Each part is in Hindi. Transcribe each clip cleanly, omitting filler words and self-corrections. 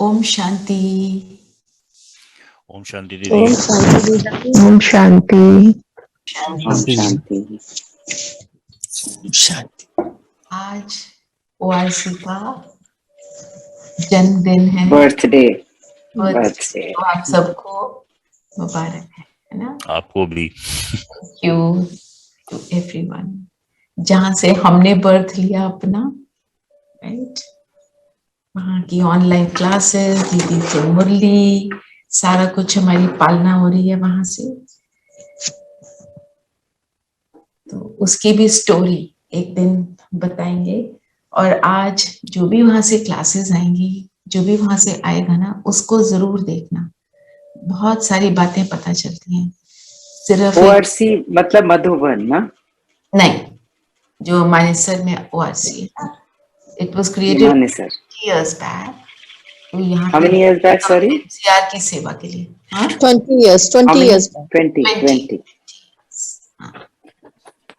ओम शांति। ओम शांति दीदी। ओम शांति दीदी। ओम शांति। ओम शांति। शांति। आज ओआरसी का जन्मदिन है, बर्थडे। तो आप सबको मुबारक है ना। आपको भी। Thank you to everyone. जहाँ से हमने बर्थ लिया अपना, राइट, वहाँ की ऑनलाइन क्लासेस, दीदी से मुरली, सारा कुछ हमारी पालना हो रही है वहां से। तो उसकी भी स्टोरी एक दिन बताएंगे। और आज जो भी वहां से क्लासेस आएंगी, जो भी वहां से आएगा ना, उसको जरूर देखना। बहुत सारी बातें पता चलती हैं। सिर्फ ओआरसी मतलब मधुबन ना? नहीं, जो मानेसर में ओआरसी है ना, it was created Manesar years back। तो यहाँ How पे many years back, sorry? MCR की सेवा के लिए। हाँ, 20 years 20 हाँ।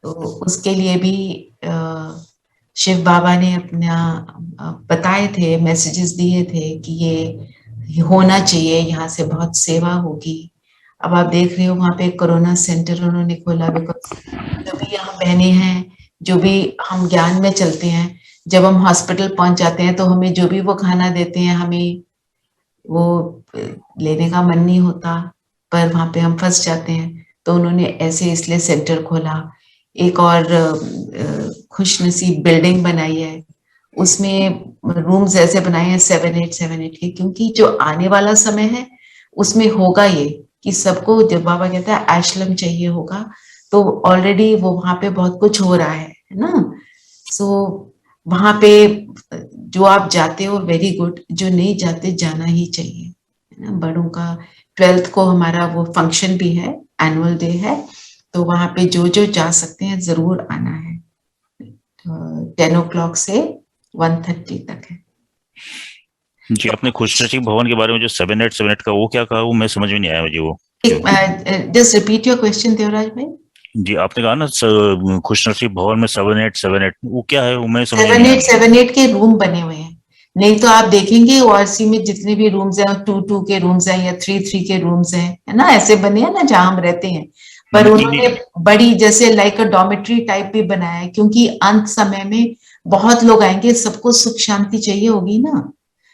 तो उसके लिए भी शिव बाबा ने अपना बताए थे, मैसेजेस दिए थे कि ये होना चाहिए, यहाँ से बहुत सेवा होगी। अब आप देख रहे हो वहाँ पे कोरोना सेंटर उन्होंने खोला, बिकॉज जो भी यहाँ बहनें हैं, जो भी हम ज्ञान में चलते हैं, जब हम हॉस्पिटल पहुंच जाते हैं तो हमें जो भी वो खाना देते हैं, हमें वो लेने का मन नहीं होता, पर वहाँ पे हम फंस जाते हैं। तो उन्होंने ऐसे इसलिए सेंटर खोला। एक और खुशनसीब बिल्डिंग बनाई है, उसमें रूम्स ऐसे बनाए हैं 7-8 के, क्योंकि जो आने वाला समय है उसमें होगा ये कि सबको, जब बाबा कहता है आश्रम चाहिए होगा, तो ऑलरेडी वो वहां पे बहुत कुछ हो रहा है ना। सो वहां पे जो आप जाते हो वेरी गुड, जो नहीं जाते जाना ही चाहिए, है ना। बड़ों का 12th को हमारा वो फंक्शन भी है, एनुअल डे है, तो वहां पे जो जो जा सकते हैं जरूर आना है। 10 o'clock से 1:30 तक है। जी, आपने खुशनसीब भवन के बारे में जो 7-8 का वो क्या कहा, वो मैं समझ में नहीं आया मुझे वो। Just repeat your question Devraj भाई। जी, आपने कहा ना खुशनसीब भवन में 7-8 वो क्या है, वो मैं समझ में नहीं आया। 7-8 के रूम बने हुए हैं। नहीं तो आप देखेंगे ओआरसी में जितने भी रूम्स हैं, 2-2 के रूम्स हैं या 3-3 के रूम्स हैं, है ना, ऐसे बने हैं ना जहां हम रहते हैं। पर उन्होंने बड़ी जैसे लाइक अ डॉर्मेट्री टाइप भी बनाया है, क्योंकि अंत समय में बहुत लोग आएंगे, सबको सुख शांति चाहिए होगी ना।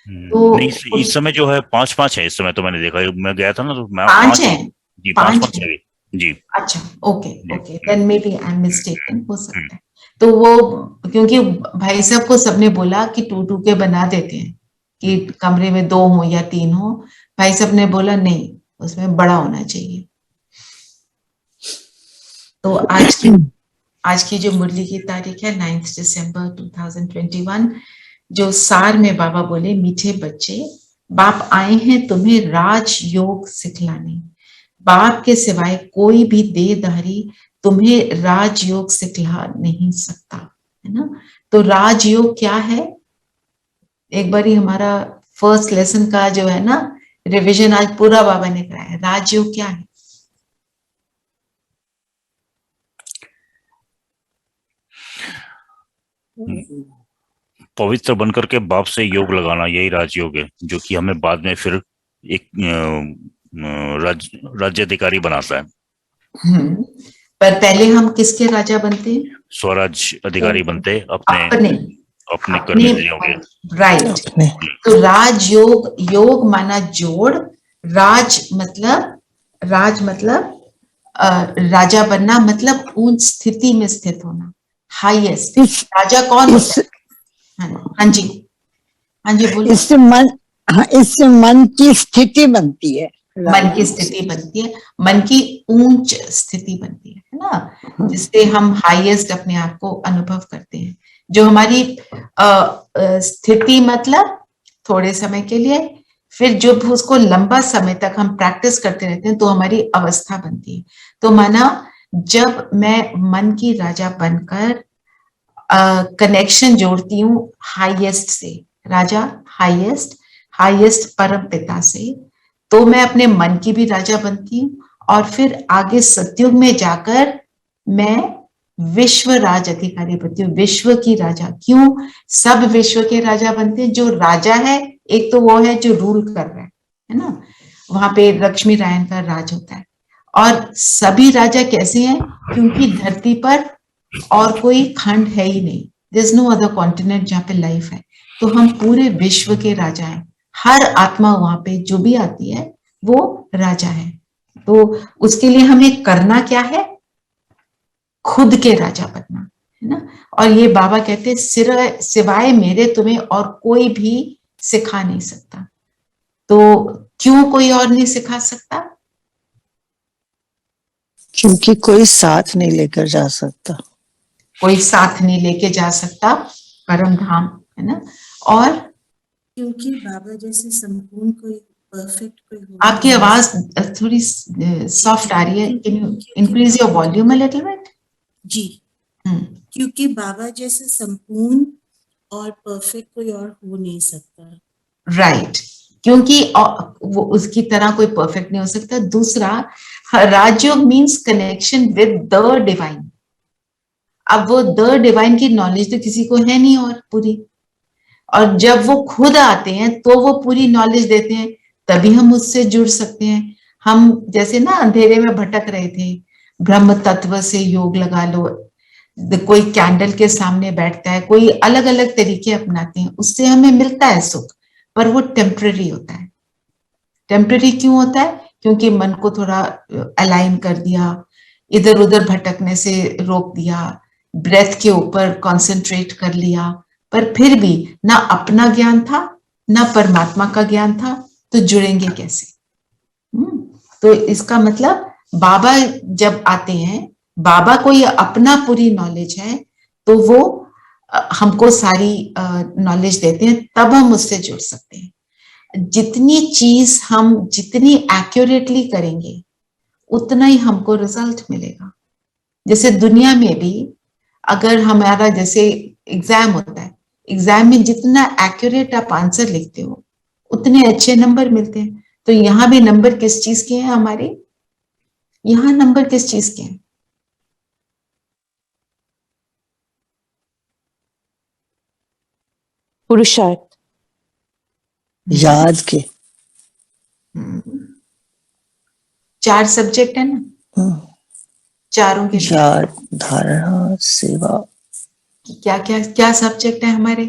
तो नहीं, इस समय जो है 5-5 है। इस समय तो मैंने देखा, मैं गया था ना तो मैं 5 है। जी, 5 5 है जी। अच्छा, okay okay, then maybe I am mistaken, हो सकता है। तो वो, क्योंकि भाई साहब को सबने बोला कि 2-2 के बना देते हैं कि कमरे में 2 हो या 3 हो। भाई साहब ने बोला नहीं, उसमें बड़ा होना चाहिए। तो आज की जो मुरली की तारीख है 9 दिसंबर 2021। जो सार में बाबा बोले, मीठे बच्चे, बाप आए हैं तुम्हें राज योग सिखलाने। बाप के सिवाय कोई भी देहधारी तुम्हें राजयोग सिखला नहीं सकता, है ना। तो राजयोग क्या है, एक बार ही हमारा फर्स्ट लेसन का जो है ना रिवीजन आज पूरा बाबा ने कराया। राजयोग क्या है? पवित्र बनकर के बाप से योग लगाना, यही राजयोग है, जो कि हमें बाद में फिर एक राज्याधिकारी बनाता है। पर पहले हम किसके राजा बनते हैं? स्वराज अधिकारी बनते अपने कर्मेंद्रियों के। राइट। तो राजयोग, योग माना जोड़, राज मतलब राजा बनना, मतलब ऊंच स्थिति में स्थित होना, हाईएस्ट। राजा कौन होता है? हाँ जी, हाँ जी बोलिए। इससे मन की स्थिति बनती है। मन की स्थिति बनती है, मन की ऊंच स्थिति बनती है ना, जिससे हम हाईएस्ट अपने आप को अनुभव करते हैं। जो हमारी स्थिति मतलब थोड़े समय के लिए, फिर जब उसको लंबा समय तक हम प्रैक्टिस करते रहते हैं तो हमारी अवस्था बनती है। तो माना, जब मैं मन की राजा बनकर कनेक्शन जोड़ती हूँ हाईएस्ट से, राजा हाईएस्ट परम पिता से, तो मैं अपने मन की भी राजा बनती हूँ। और फिर आगे सतयुग में जाकर मैं विश्व राज अधिकारी बनती हूँ, विश्व की राजा। क्यों सब विश्व के राजा बनते हैं? जो राजा है एक तो वो है जो रूल कर रहा है ना, वहां पे लक्ष्मी नारायण का राज होता है। और सभी राजा कैसे हैं, क्योंकि धरती पर और कोई खंड है ही नहीं, there is no other continent जहाँ पे लाइफ है, तो हम पूरे विश्व के राजा हैं। हर आत्मा वहां पे जो भी आती है वो राजा है। तो उसके लिए हमें करना क्या है, खुद के राजा बनना, है ना। और ये बाबा कहते हैं सिवाय मेरे तुम्हें और कोई भी सिखा नहीं सकता। तो क्यों कोई और नहीं सिखा सकता? क्योंकि कोई साथ नहीं लेकर जा सकता। कोई साथ नहीं लेके जा सकता परम धाम, है ना। और क्योंकि बाबा जैसे संपूर्ण कोई परफेक्ट कोई हो आपकी आवाज थोड़ी सॉफ्ट आ रही है, can you increase your volume a little bit? जी, क्योंकि बाबा जैसे संपूर्ण और परफेक्ट कोई और हो नहीं सकता। राइट, क्योंकि वो उसकी तरह कोई परफेक्ट नहीं हो सकता। दूसरा, Rajyoga means connection with the divine. अब वो द डिवाइन की नॉलेज तो किसी को है नहीं और पूरी, और जब वो खुद आते हैं तो वो पूरी नॉलेज देते हैं, तभी हम उससे जुड़ सकते हैं। हम जैसे ना अंधेरे में भटक रहे थे, ब्रह्म तत्व से योग लगा लो, कोई कैंडल के सामने बैठता है, कोई अलग अलग तरीके अपनाते हैं, उससे हमें मिलता है सुख, पर वो टेम्पररी होता है। टेम्पररी क्यों होता है? क्योंकि मन को थोड़ा अलाइन कर दिया, इधर उधर भटकने से रोक दिया, ब्रेथ के ऊपर कंसंट्रेट कर लिया, पर फिर भी ना अपना ज्ञान था ना परमात्मा का ज्ञान था, तो जुड़ेंगे कैसे? तो इसका मतलब बाबा जब आते हैं, बाबा को ये अपना पूरी नॉलेज है, तो वो हमको सारी नॉलेज देते हैं, तब हम उससे जुड़ सकते हैं। जितनी चीज हम जितनी एक्यूरेटली करेंगे उतना ही हमको रिजल्ट मिलेगा। जैसे दुनिया में भी अगर हमारा जैसे एग्जाम होता है, एग्जाम में जितना एक्यूरेट आप आंसर लिखते हो उतने अच्छे नंबर मिलते हैं। तो यहाँ भी नंबर किस चीज के हैं हमारे? यहाँ नंबर किस चीज के हैं? पुरुषार्थ, याद के 4 सब्जेक्ट है ना, चारों के याद, धारणा, सेवा। क्या क्या क्या सब्जेक्ट है हमारे?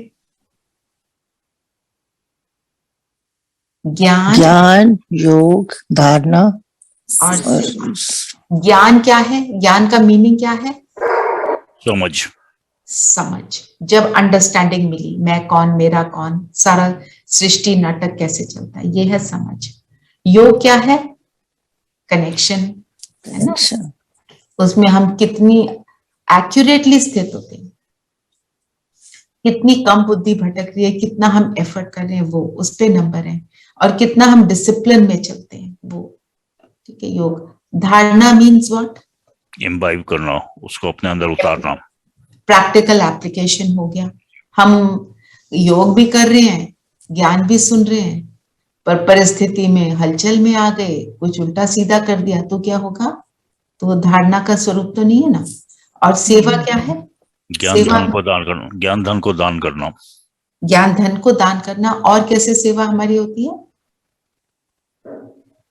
ज्ञान, योग, धारणा और और ज्ञान क्या है? ज्ञान का मीनिंग क्या है? समझ। जब अंडरस्टैंडिंग मिली, मैं कौन, मेरा कौन, सारा सृष्टि नाटक कैसे चलता है, ये है समझ। योग क्या है? कनेक्शन, है ना। उसमें हम कितनी एक्यूरेटली स्थित होते हैं, कितनी कम बुद्धि भटक रही है, कितना हम एफर्ट कर रहे हैं, वो उस पे नंबर है। और कितना हम डिसिप्लिन में चलते हैं, वो, ठीक है। योग। धारणा मीन्स व्हाट? इम्बाइब करना, उसको अपने अंदर उतारना। प्रैक्टिकल एप्लीकेशन हो गया। हम योग भी कर रहे हैं, ज्ञान भी सुन रहे हैं, पर परिस्थिति में हलचल में आ गए, कुछ उल्टा सीधा कर दिया तो क्या होगा? तो धारणा का स्वरूप तो नहीं है ना। और सेवा क्या है? ज्ञान धन को दान करना, ज्ञान धन को दान करना, ज्ञान धन को दान करना। और कैसे सेवा हमारी होती है?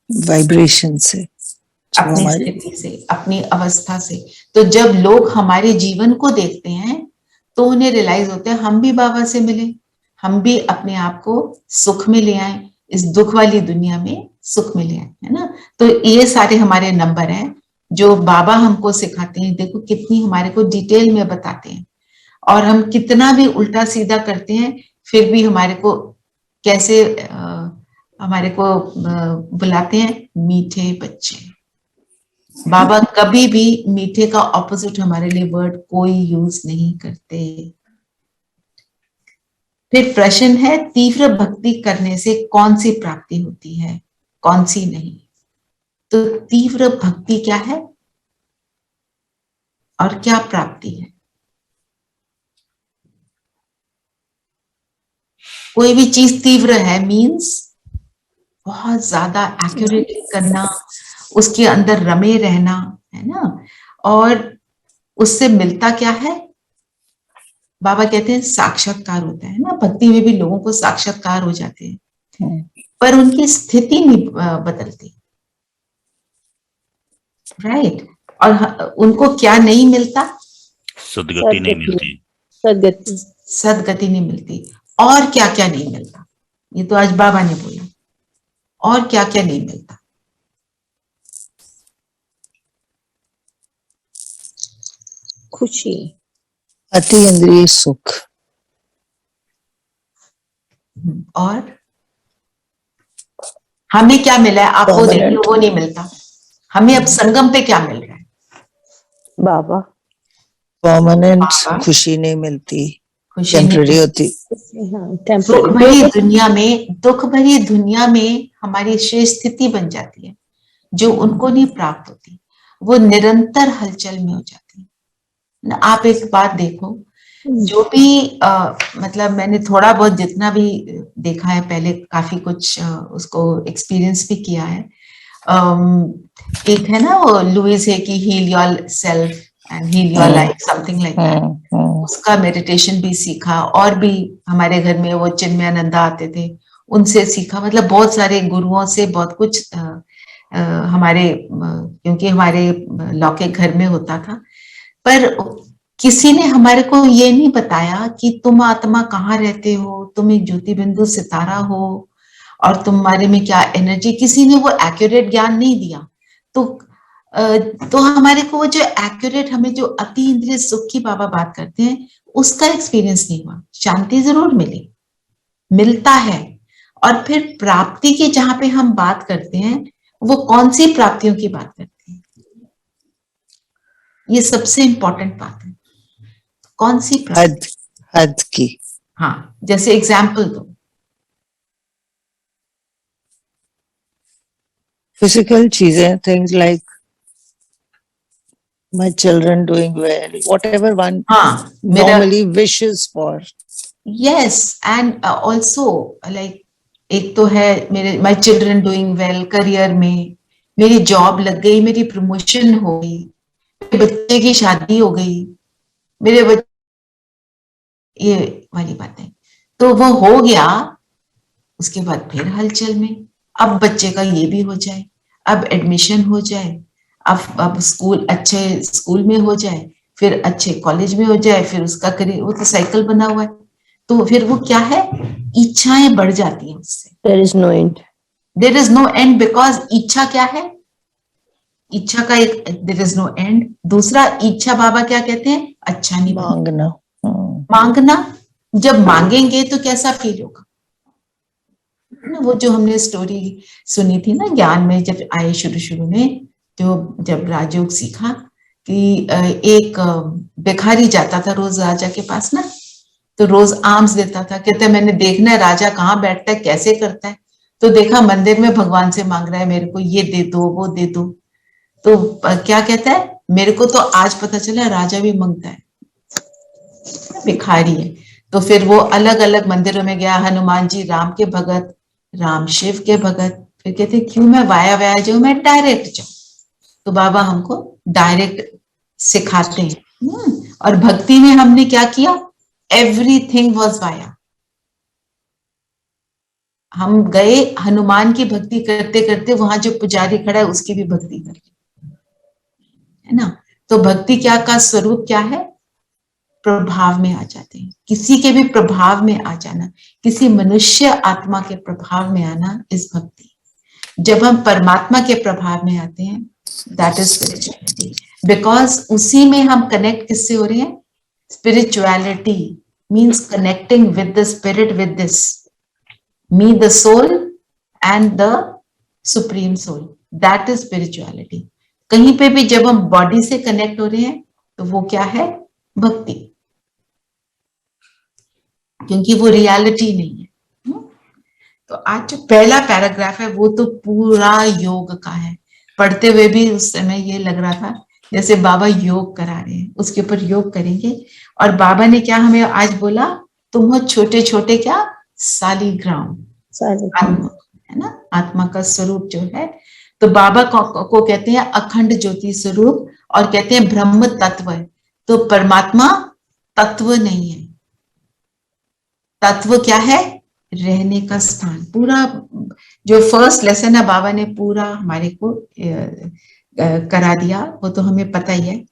वाइब्रेशन से, अपनी स्थिति से, अपनी अवस्था से। तो जब लोग हमारे जीवन को देखते हैं तो उन्हें रियलाइज होता है हम भी बाबा से मिले, हम भी अपने आप को सुख में ले आए, इस दुख वाली दुनिया में सुख में ले आए, है ना। तो ये सारे हमारे नंबर हैं जो बाबा हमको सिखाते हैं। देखो कितनी हमारे को डिटेल में बताते हैं, और हम कितना भी उल्टा सीधा करते हैं फिर भी हमारे को कैसे हमारे को बुलाते हैं, मीठे बच्चे। बाबा कभी भी मीठे का ऑपोजिट हमारे लिए वर्ड कोई यूज नहीं करते। फिर प्रश्न है, तीव्र भक्ति करने से कौन सी प्राप्ति होती है, कौन सी नहीं? तो तीव्र भक्ति क्या है और क्या प्राप्ति है? कोई भी चीज तीव्र है मीन्स बहुत ज्यादा एक्यूरेट करना, उसके अंदर रमे रहना, है ना। और उससे मिलता क्या है? बाबा कहते हैं साक्षात्कार होता है ना। भक्ति में भी लोगों को साक्षात्कार हो जाते हैं। पर उनकी स्थिति नहीं बदलती, राइट। और उनको क्या नहीं मिलता? सदगति नहीं मिलती। सदगति नहीं मिलती। और क्या क्या नहीं मिलता? ये तो आज बाबा ने बोला। और क्या क्या नहीं मिलता? खुशी, अति इंद्रिय सुख, और हमें क्या मिला है? आप वो देखिए, वो नहीं मिलता। हमें अब संगम पे क्या मिल रहा है? बाबा। परमानेंट खुशी नहीं मिलती, टेम्पररी होती। दुख भरी दुनिया में हमारी श्रेष्ठ स्थिति बन जाती है, जो उनको नहीं प्राप्त होती। वो निरंतर हलचल में हो जाती है। आप एक बात देखो, जो भी मतलब मैंने थोड़ा बहुत जितना भी देखा है, पहले काफी कुछ उसको एक्सपीरियंस भी किया है। एक है ना वो लुइस है कि heal yourself and heal your life, something like that. उसका मेडिटेशन भी सीखा, और भी हमारे घर में वो चिन्मयानंदा आते थे, उनसे सीखा। मतलब बहुत सारे गुरुओं से बहुत कुछ हमारे, क्योंकि हमारे लौकिक घर में होता था, पर किसी ने हमारे को ये नहीं बताया कि तुम आत्मा कहाँ रहते हो, तुम एक ज्योति बिंदु सितारा हो, और तुम्हारे में क्या एनर्जी, किसी ने वो एक्यूरेट ज्ञान नहीं दिया। तो हमारे को वो जो एक्यूरेट, हमें जो अति इंद्रिय सुख की बाबा बात करते हैं, उसका एक्सपीरियंस नहीं हुआ। शांति जरूर मिली, मिलता है। और फिर प्राप्ति की जहां पे हम बात करते हैं, वो कौन सी प्राप्तियों की बात करते हैं? ये सबसे इंपॉर्टेंट बात है। कौन सी प्राप्ति? हद की। हाँ, जैसे एग्जाम्पल दो। फिजिकल चीजें, things like my children doing well, whatever one normally wishes for. Yes, and also like एक तो है मेरे my children doing well, career में मेरी जॉब लग गई, मेरी प्रमोशन हो गई, मेरे बच्चे की शादी हो गई, मेरे बच्चे, ये वाली बातें। तो वो हो गया, उसके बाद फिर हलचल में, अब बच्चे का ये भी हो जाए, अब एडमिशन हो जाए, अब स्कूल, अच्छे स्कूल में हो जाए, फिर अच्छे कॉलेज में हो जाए, फिर उसका करियर, वो तो साइकिल बना हुआ है। तो फिर वो क्या है, इच्छाएं बढ़ जाती हैं उससे। There is no end. There is no end because इच्छा क्या है? इच्छा का एक there is no end। दूसरा, इच्छा बाबा क्या कहते हैं? अच्छा नहीं मांगना। मांगना। जब मांगेंगे तो कैसा फील होगा? वो जो हमने स्टोरी सुनी थी ना ज्ञान में, जब आए शुरू में, जो जब राजयोग सीखा कि एक भिखारी जाता था रोज राजा के पास ना, तो रोज आर्म्स देता था, कहते मैंने देखना है राजा कहाँ बैठता है, कैसे करता है। तो देखा मंदिर में भगवान से मांग रहा है, मेरे को ये दे दो, वो दे दो। तो क्या कहता है, मेरे को तो आज पता चला राजा भी मांगता है, भिखारी है। तो फिर वो अलग अलग मंदिरों में गया, हनुमान जी राम के भगत, राम शिव के भगत। फिर कहते क्यों मैं वाया वाया जाऊं, मैं डायरेक्ट जाऊं। तो बाबा हमको डायरेक्ट सिखाते हैं। और भक्ति में हमने क्या किया, एवरीथिंग वाज वाया। हम गए हनुमान की भक्ति करते करते, वहां जो पुजारी खड़ा है उसकी भी भक्ति कर ली, है ना। तो भक्ति क्या का स्वरूप क्या है, प्रभाव में आ जाते हैं। किसी के भी प्रभाव में आ जाना, किसी मनुष्य आत्मा के प्रभाव में आना इस भक्ति। जब हम परमात्मा के प्रभाव में आते हैं, दैट इज स्पिरिचुअलिटी। बिकॉज उसी में हम कनेक्ट किससे हो रहे हैं? Spirituality means connecting with the spirit, with this me the soul and the supreme soul, that is spirituality. कहीं पे भी जब हम बॉडी से कनेक्ट हो रहे हैं तो वो क्या है, भक्ति, क्योंकि वो रियलिटी नहीं है। तो आज जो पहला पैराग्राफ है वो तो पूरा योग का है। पढ़ते हुए भी उस समय ये लग रहा था जैसे बाबा योग करा रहे हैं, उसके ऊपर योग करेंगे। और बाबा ने क्या हमें आज बोला, तुम हो छोटे छोटे क्या सालिग्राम, है ना, आत्मा का स्वरूप जो है। तो बाबा को कहते हैं अखंड ज्योति स्वरूप, और कहते हैं ब्रह्म तत्व है। तो परमात्मा तत्व नहीं है, तत्व क्या है, रहने का स्थान, पूरा जो फर्स्ट लेसन है बाबा ने पूरा हमारे को करा दिया, वो तो हमें पता ही है।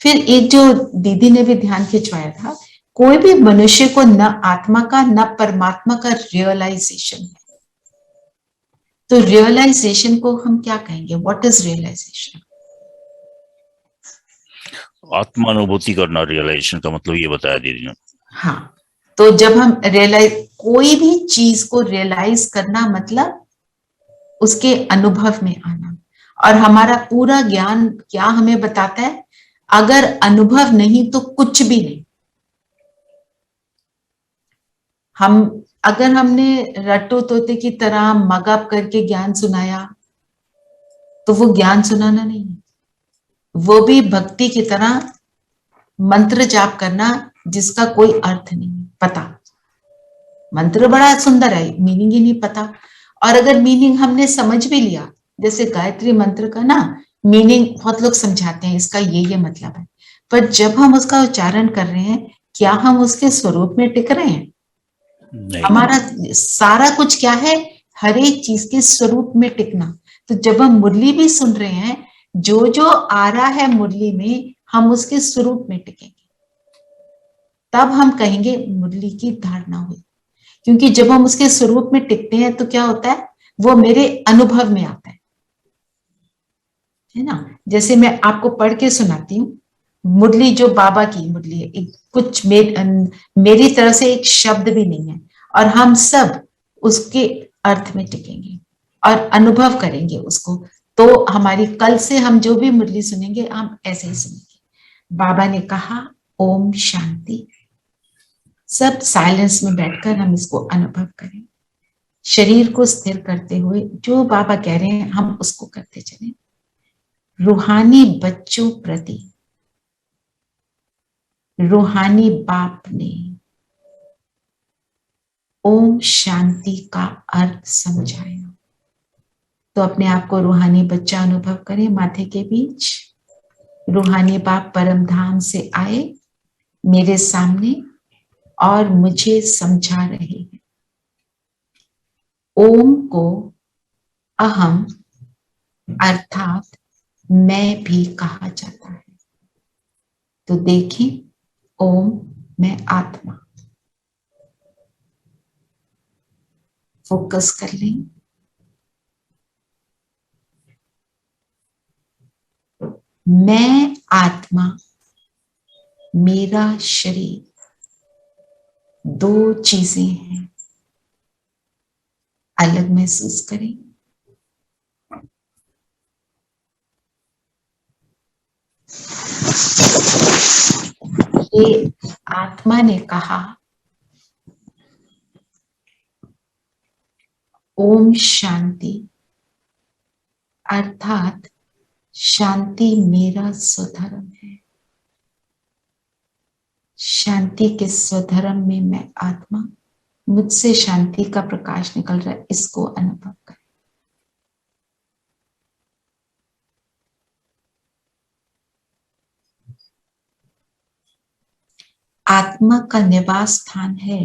फिर एक जो दीदी ने भी ध्यान खिंचवाया था, कोई भी मनुष्य को न आत्मा का न परमात्मा का रियलाइजेशन है। तो रियलाइजेशन को हम क्या कहेंगे? What is realisation? आत्मानुभूति करना, रियलाइजेशन का मतलब ये बताया दीदी ने। हाँ, तो जब हम कोई भी चीज को रियलाइज करना मतलब उसके अनुभव में आना। और हमारा पूरा ज्ञान क्या हमें बताता है? अगर अनुभव नहीं तो कुछ भी नहीं। अगर हमने रट्टू तोते की तरह मगअप करके ज्ञान सुनाया तो वो ज्ञान सुनाना नहीं है, वो भी भक्ति की तरह मंत्र जाप करना जिसका कोई अर्थ नहीं पता। मंत्र बड़ा सुंदर है, मीनिंग ही नहीं पता। और अगर मीनिंग हमने समझ भी लिया, जैसे गायत्री मंत्र का ना मीनिंग बहुत लोग समझाते हैं, इसका ये मतलब है, पर जब हम उसका उच्चारण कर रहे हैं, क्या हम उसके स्वरूप में टिक रहे हैं? हमारा सारा कुछ क्या है? हर एक चीज के स्वरूप में टिकना। तो जब हम मुरली भी सुन रहे हैं, जो जो आ रहा है मुरली में, हम उसके स्वरूप में टिकेंगे, तब हम कहेंगे मुरली की धारणा हुई। क्योंकि जब हम उसके स्वरूप में टिकते हैं तो क्या होता है? वो मेरे अनुभव में आता है ना। जैसे मैं आपको पढ़ के सुनाती हूँ, मुरली जो बाबा की मुरली है, कुछ मेरी तरफ से एक शब्द भी नहीं है, और हम सब उसके अर्थ में टिकेंगे और अनुभव करेंगे उसको। तो हमारी कल से हम जो भी मुरली सुनेंगे, हम ऐसे ही सुनेंगे। बाबा ने कहा ओम शांति। सब साइलेंस में बैठकर हम इसको अनुभव करें, शरीर को स्थिर करते हुए जो बाबा कह रहे हैं हम उसको करते चलें। रूहानी बच्चों प्रति रूहानी बाप ने ओम शांति का अर्थ समझाया। तो अपने आप को रूहानी बच्चा अनुभव करें। माथे के बीच रूहानी बाप परम धाम से आए मेरे सामने और मुझे समझा रहे हैं। ओम को अहम अर्थात मैं भी कहा जाता है। तो देखिए, ओम मैं आत्मा। फोकस कर लें। मैं आत्मा, मेरा शरीर, दो चीजें हैं, अलग महसूस करें। ये आत्मा ने कहा ओम शांति, अर्थात शांति मेरा स्वधर्म है। शांति के स्वधर्म में मैं आत्मा, मुझसे शांति का प्रकाश निकल रहा है, इसको अनुभव करें। आत्मा का निवास स्थान है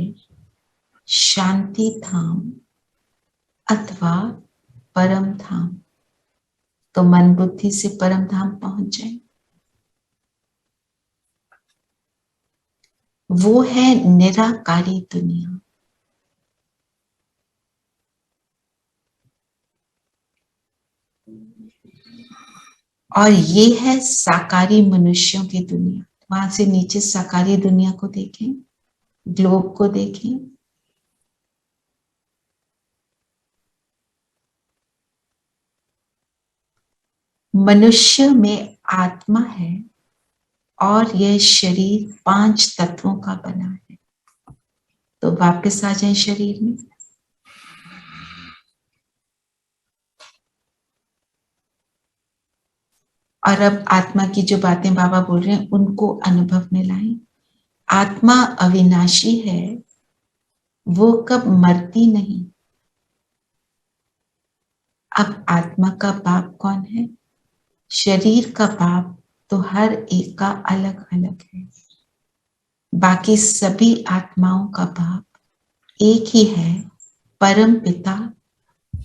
शांति धाम अथवा परम धाम। तो मन बुद्धि से परम धाम पहुंच जाए। वो है निराकारी दुनिया। और ये है साकारी मनुष्यों की दुनिया। वहां से नीचे साकारी दुनिया को देखें, ग्लोब को देखें। मनुष्य में आत्मा है और यह शरीर 5 तत्वों का बना है। तो वापस आ जाए शरीर में। और अब आत्मा की जो बातें बाबा बोल रहे हैं उनको अनुभव में लाएं। आत्मा अविनाशी है, वो कब मरती नहीं। अब आत्मा का बाप कौन है? शरीर का बाप तो हर एक का अलग अलग है। बाकी सभी आत्माओं का बाप एक ही है, परम पिता,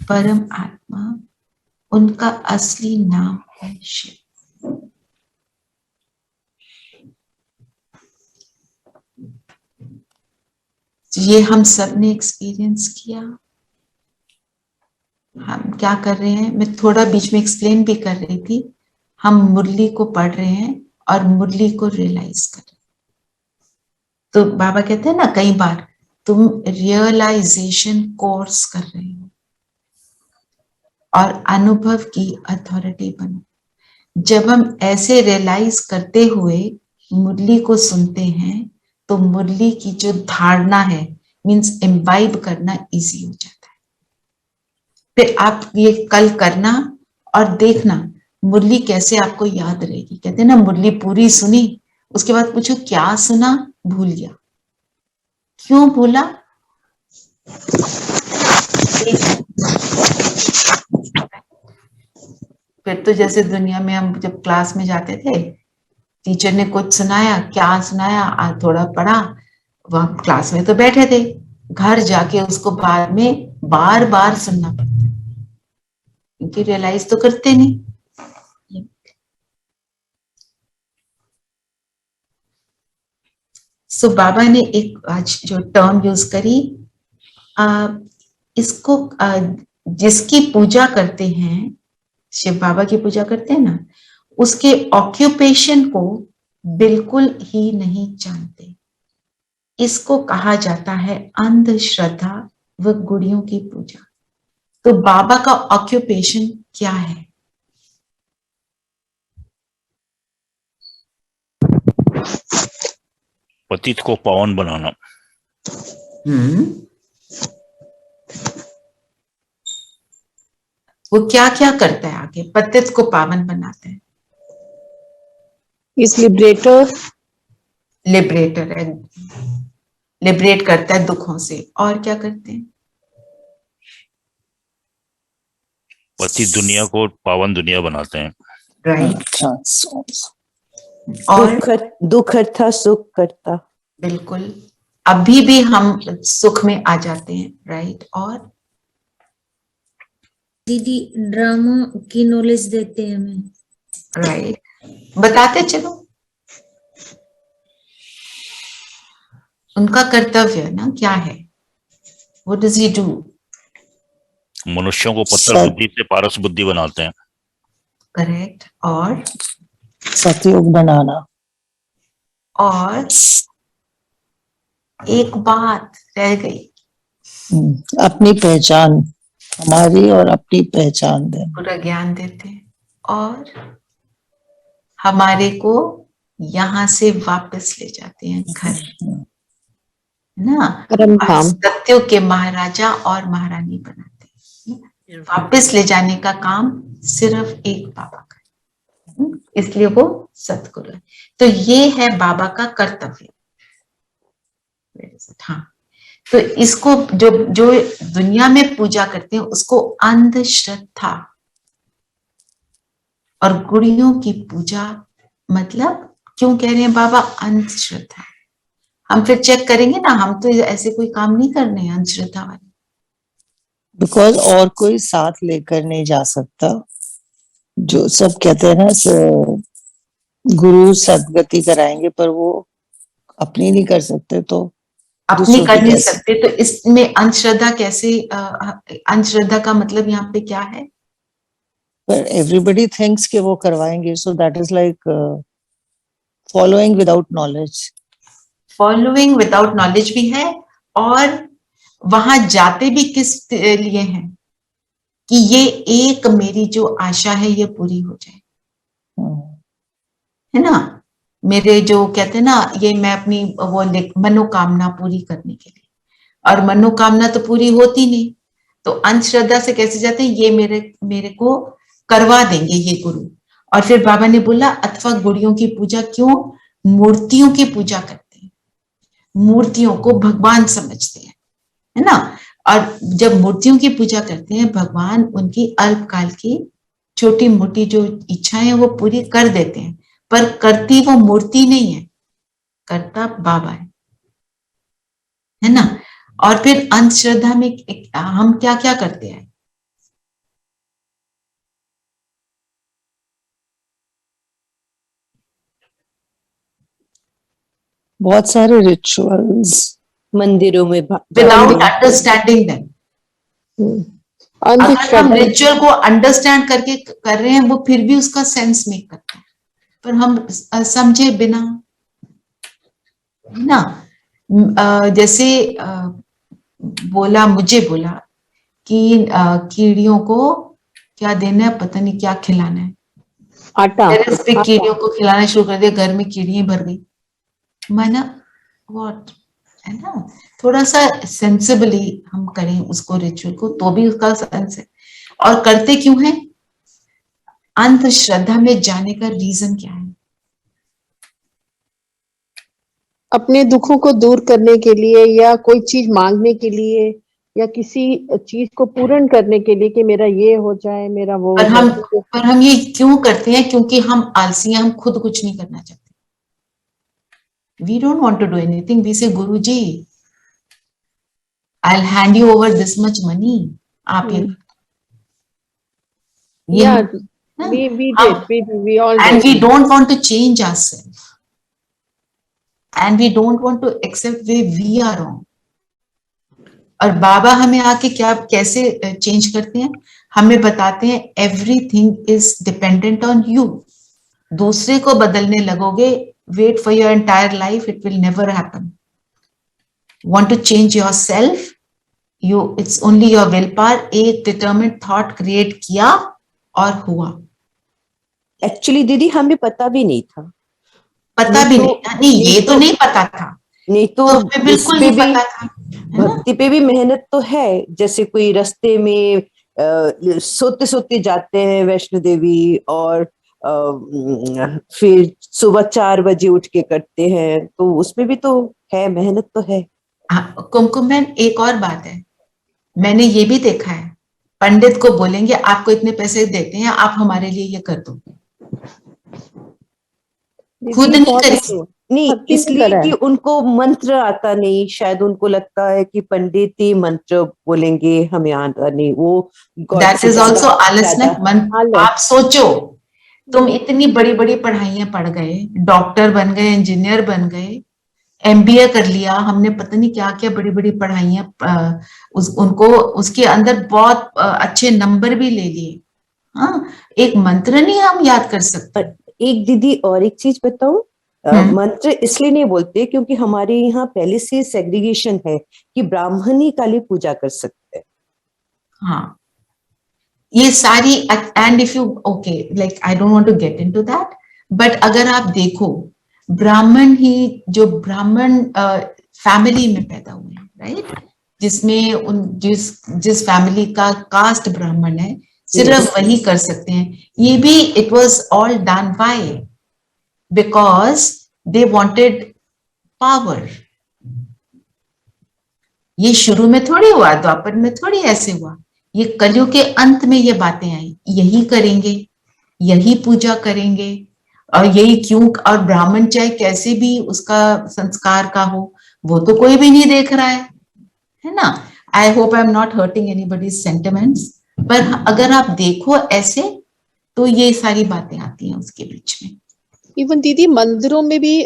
परम आत्मा, उनका असली नाम है शिव। ये हम सब ने एक्सपीरियंस किया। हम क्या कर रहे हैं, मैं थोड़ा बीच में एक्सप्लेन भी कर रही थी, हम मुरली को पढ़ रहे हैं और मुरली को रियलाइज कर रहे हैं। तो बाबा कहते हैं ना कई बार, तुम रियलाइजेशन कोर्स कर रहे हो और अनुभव की अथॉरिटी बनो। जब हम ऐसे रियलाइज करते हुए मुरली को सुनते हैं तो मुरली की जो धारणा है, मीन्स इम्बाइब करना इजी हो जाता है। फिर आप ये कल करना और देखना मुरली कैसे आपको याद रहेगी। कहते हैं ना मुरली पूरी सुनी, उसके बाद पूछो क्या सुना, भूल गया। क्यों भूला? फिर तो जैसे दुनिया में हम जब क्लास में जाते थे, टीचर ने कुछ सुनाया, क्या सुनाया, थोड़ा पढ़ा, वहां क्लास में तो बैठे थे, घर जाके उसको बाद में बार बार सुनना पड़ता है, क्योंकि रियलाइज तो करते नहीं। सो बाबा ने एक आज जो टर्म यूज करी, इसको जिसकी पूजा करते हैं, शिव बाबा की पूजा करते हैं ना, उसके ऑक्यूपेशन को बिल्कुल ही नहीं जानते। इसको कहा जाता है अंधश्रद्धा व गुड़ियों की पूजा। तो बाबा का ऑक्यूपेशन क्या है? पतित को पावन बनाना। वो क्या क्या करता है आगे? पतित को पावन बनाते हैं। इस लिबरेटर है, लिबरेट करता है दुखों से। और क्या करते हैं? पति दुनिया को पावन दुनिया बनाते हैं। राइट। और दुख करता सुख करता। बिल्कुल, अभी भी हम सुख में आ जाते हैं। राइट। और दीदी ड्रामा की नॉलेज देते हैं हमें। राइट, बताते चलो। उनका कर्तव्य ना क्या है? What does he do? मनुष्यों को पत्थर बुद्धि से पारस बुद्धि बनाते हैं। करेक्ट। और सतयुग बनाना। और एक बात रह गई, अपनी पहचान, हमारी और अपनी पहचान देना। पूरा ज्ञान देते हैं और हमारे को यहाँ से वापस ले जाते हैं घर, है ना। सत्युग के महाराजा और महारानी बनाते हैं। वापस ले जाने का काम सिर्फ एक बाबा का है, इसलिए वो सतगुरु है। तो ये है बाबा का कर्तव्य। हाँ, तो इसको जो जो दुनिया में पूजा करते हैं उसको अंधश्रद्धा और गुड़ियों की पूजा, मतलब क्यों कह रहे हैं बाबा अंधश्रद्धा? हम फिर चेक करेंगे ना, हम तो ऐसे कोई काम नहीं करने हैं अंधश्रद्धा वाले। बिकॉज और कोई साथ लेकर नहीं जा सकता। जो सब कहते हैं ना गुरु सदगति कराएंगे, पर वो अपनी नहीं कर सकते, तो अपनी कर नहीं सकते। तो इसमें अंधश्रद्धा कैसे? अंधश्रद्धा का मतलब यहाँ पे क्या है? पर एवरीबडी थिंक्स कि वो करवाएंगे, so that is like following without knowledge. Following without knowledge भी है, और वहां जाते भी किस लिए हैं कि ये एक मेरी जो आशा है ये पूरी हो जाए, है ना। मेरे जो कहते हैं ना, ये मैं अपनी वो मनोकामना पूरी करने के लिए, और मनोकामना तो पूरी होती नहीं, तो अंधश्रद्धा से कैसे जाते हैं? ये मेरे को करवा देंगे ये गुरु। और फिर बाबा ने बोला अथवा गुड़ियों की पूजा क्यों? मूर्तियों की पूजा करते हैं, मूर्तियों को भगवान समझते हैं, है ना। और जब मूर्तियों की पूजा करते हैं, भगवान उनकी अल्पकाल की छोटी मोटी जो इच्छाएं वो पूरी कर देते हैं, पर करती वो मूर्ति नहीं है, करता बाबा है ना। और फिर अंधश्रद्धा में हम क्या क्या करते हैं? बहुत सारे रिचुअल्स मंदिरों में विदाउट अंडरस्टैंडिंग देम। अगर हम रिचुअल को अंडरस्टैंड करके कर रहे हैं, वो फिर भी उसका सेंस मेक करता है, पर हम समझे बिना ना। जैसे मुझे बोला कि कीड़ियों को क्या देना है, पता नहीं क्या खिलाना है, आटा पे कीड़ियों को खिलाना शुरू कर दिया, घर में कीड़ियां भर गई। माना व्हाट, है ना? थोड़ा सा सेंसिबली हम करें उसको, रिचुअल को, तो भी उसका सेंस है। और करते क्यों है? अंधश्रद्धा में जाने का रीजन क्या है? अपने दुखों को दूर करने के लिए, या कोई चीज मांगने के लिए, या किसी चीज को पूर्ण करने के लिए कि मेरा ये हो जाए, मेरा वो हो जाए। पर हम ये क्यों करते हैं? क्योंकि हम आलसी हैं, हम खुद कुछ नहीं करना चाहते। We don't want to do anything. We say, Guruji, I'll hand you over this much money. आप ये Yeah, we all did. And we don't want to change ourselves. And we don't want to accept where we are wrong. और बाबा हमें आके कैसे चेंज करते हैं? हमें बताते हैं everything is dependent on you. दूसरे को बदलने लगोगे, wait for your entire life, it will never happen. Want to change yourself? It's only your willpower. एक determined thought create किया और हुआ। एक्चुअली दीदी हमें पता भी नहीं था, नहीं, ये तो नहीं पता था, नहीं तो बिल्कुल नहीं पता था। भक्ति पे भी मेहनत तो है। जैसे कोई रास्ते में सोते सोते जाते हैं वैष्णो देवी, और फिर सुबह 4 बजे उठ के करते हैं, तो उसमें भी तो है, मेहनत तो है। कुमकुम बहन, एक और बात है, मैंने ये भी देखा है, पंडित को बोलेंगे आपको इतने पैसे देते हैं, आप हमारे लिए ये कर दो, खुद नहीं करेंगे। नहीं, इसलिए कि उनको मंत्र आता नहीं, शायद उनको लगता है कि पंडित ही मंत्र बोलेंगे, हमें आता नहीं। वो दैट इज ऑल्सो आलस। आप सोचो, तुम इतनी बड़ी बड़ी पढ़ाइयां पढ़ गए, डॉक्टर बन गए, इंजीनियर बन गए, MBA कर लिया, हमने पता नहीं क्या क्या बड़ी बड़ी पढ़ाइयां, उनको उसके अंदर बहुत अच्छे नंबर भी ले लिए। हाँ, एक मंत्र नहीं हम याद कर सकते। एक दीदी और एक चीज बताऊं, मंत्र इसलिए नहीं बोलते क्योंकि हमारे यहाँ पहले से सेग्रीगेशन है कि ब्राह्मण ही काली पूजा कर सकते हैं। हाँ, ये सारी, and if you okay, like I don't want to get into that, but अगर आप देखो, ब्राह्मण ही, जो ब्राह्मण फैमिली में पैदा हुए हैं, राइट, जिसमें जिस फैमिली का कास्ट ब्राह्मण है, सिर्फ वही कर सकते हैं। ये भी it was all done by because they wanted power. ये शुरू में थोड़ी हुआ, द्वापर में थोड़ी ऐसे हुआ, ये कलयुग के अंत में ये बातें आई, यही करेंगे, यही पूजा करेंगे, और यही क्यों। और ब्राह्मण चाहे कैसे भी उसका संस्कार का हो, वो तो कोई भी नहीं देख रहा है ना। I hope I am not hurting anybody's sentiments, पर अगर आप देखो ऐसे, तो ये सारी बातें आती हैं उसके बीच में। इवन दीदी मंदिरों में भी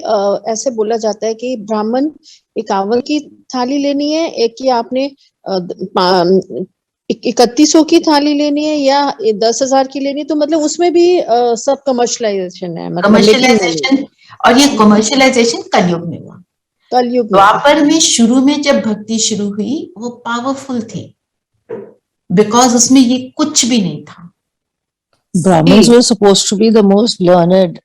ऐसे बोला जाता है कि ब्राह्मण 51 की थाली लेनी है, एक ही आपने 3100 की थाली लेनी है, या 10,000 की लेनी है, तो मतलब उसमें भी सब कमर्शलाइजेशन है, मतलब कमर्शलाइजेशन। और ये कमर्शलाइजेशन कलयुग में हुआ। कलयुग द्वापर में शुरू में जब भक्ति शुरू हुई, वो पावरफुल थी, बिकॉज उसमें ये कुछ भी नहीं था। Brahmins were supposed to be the most learned.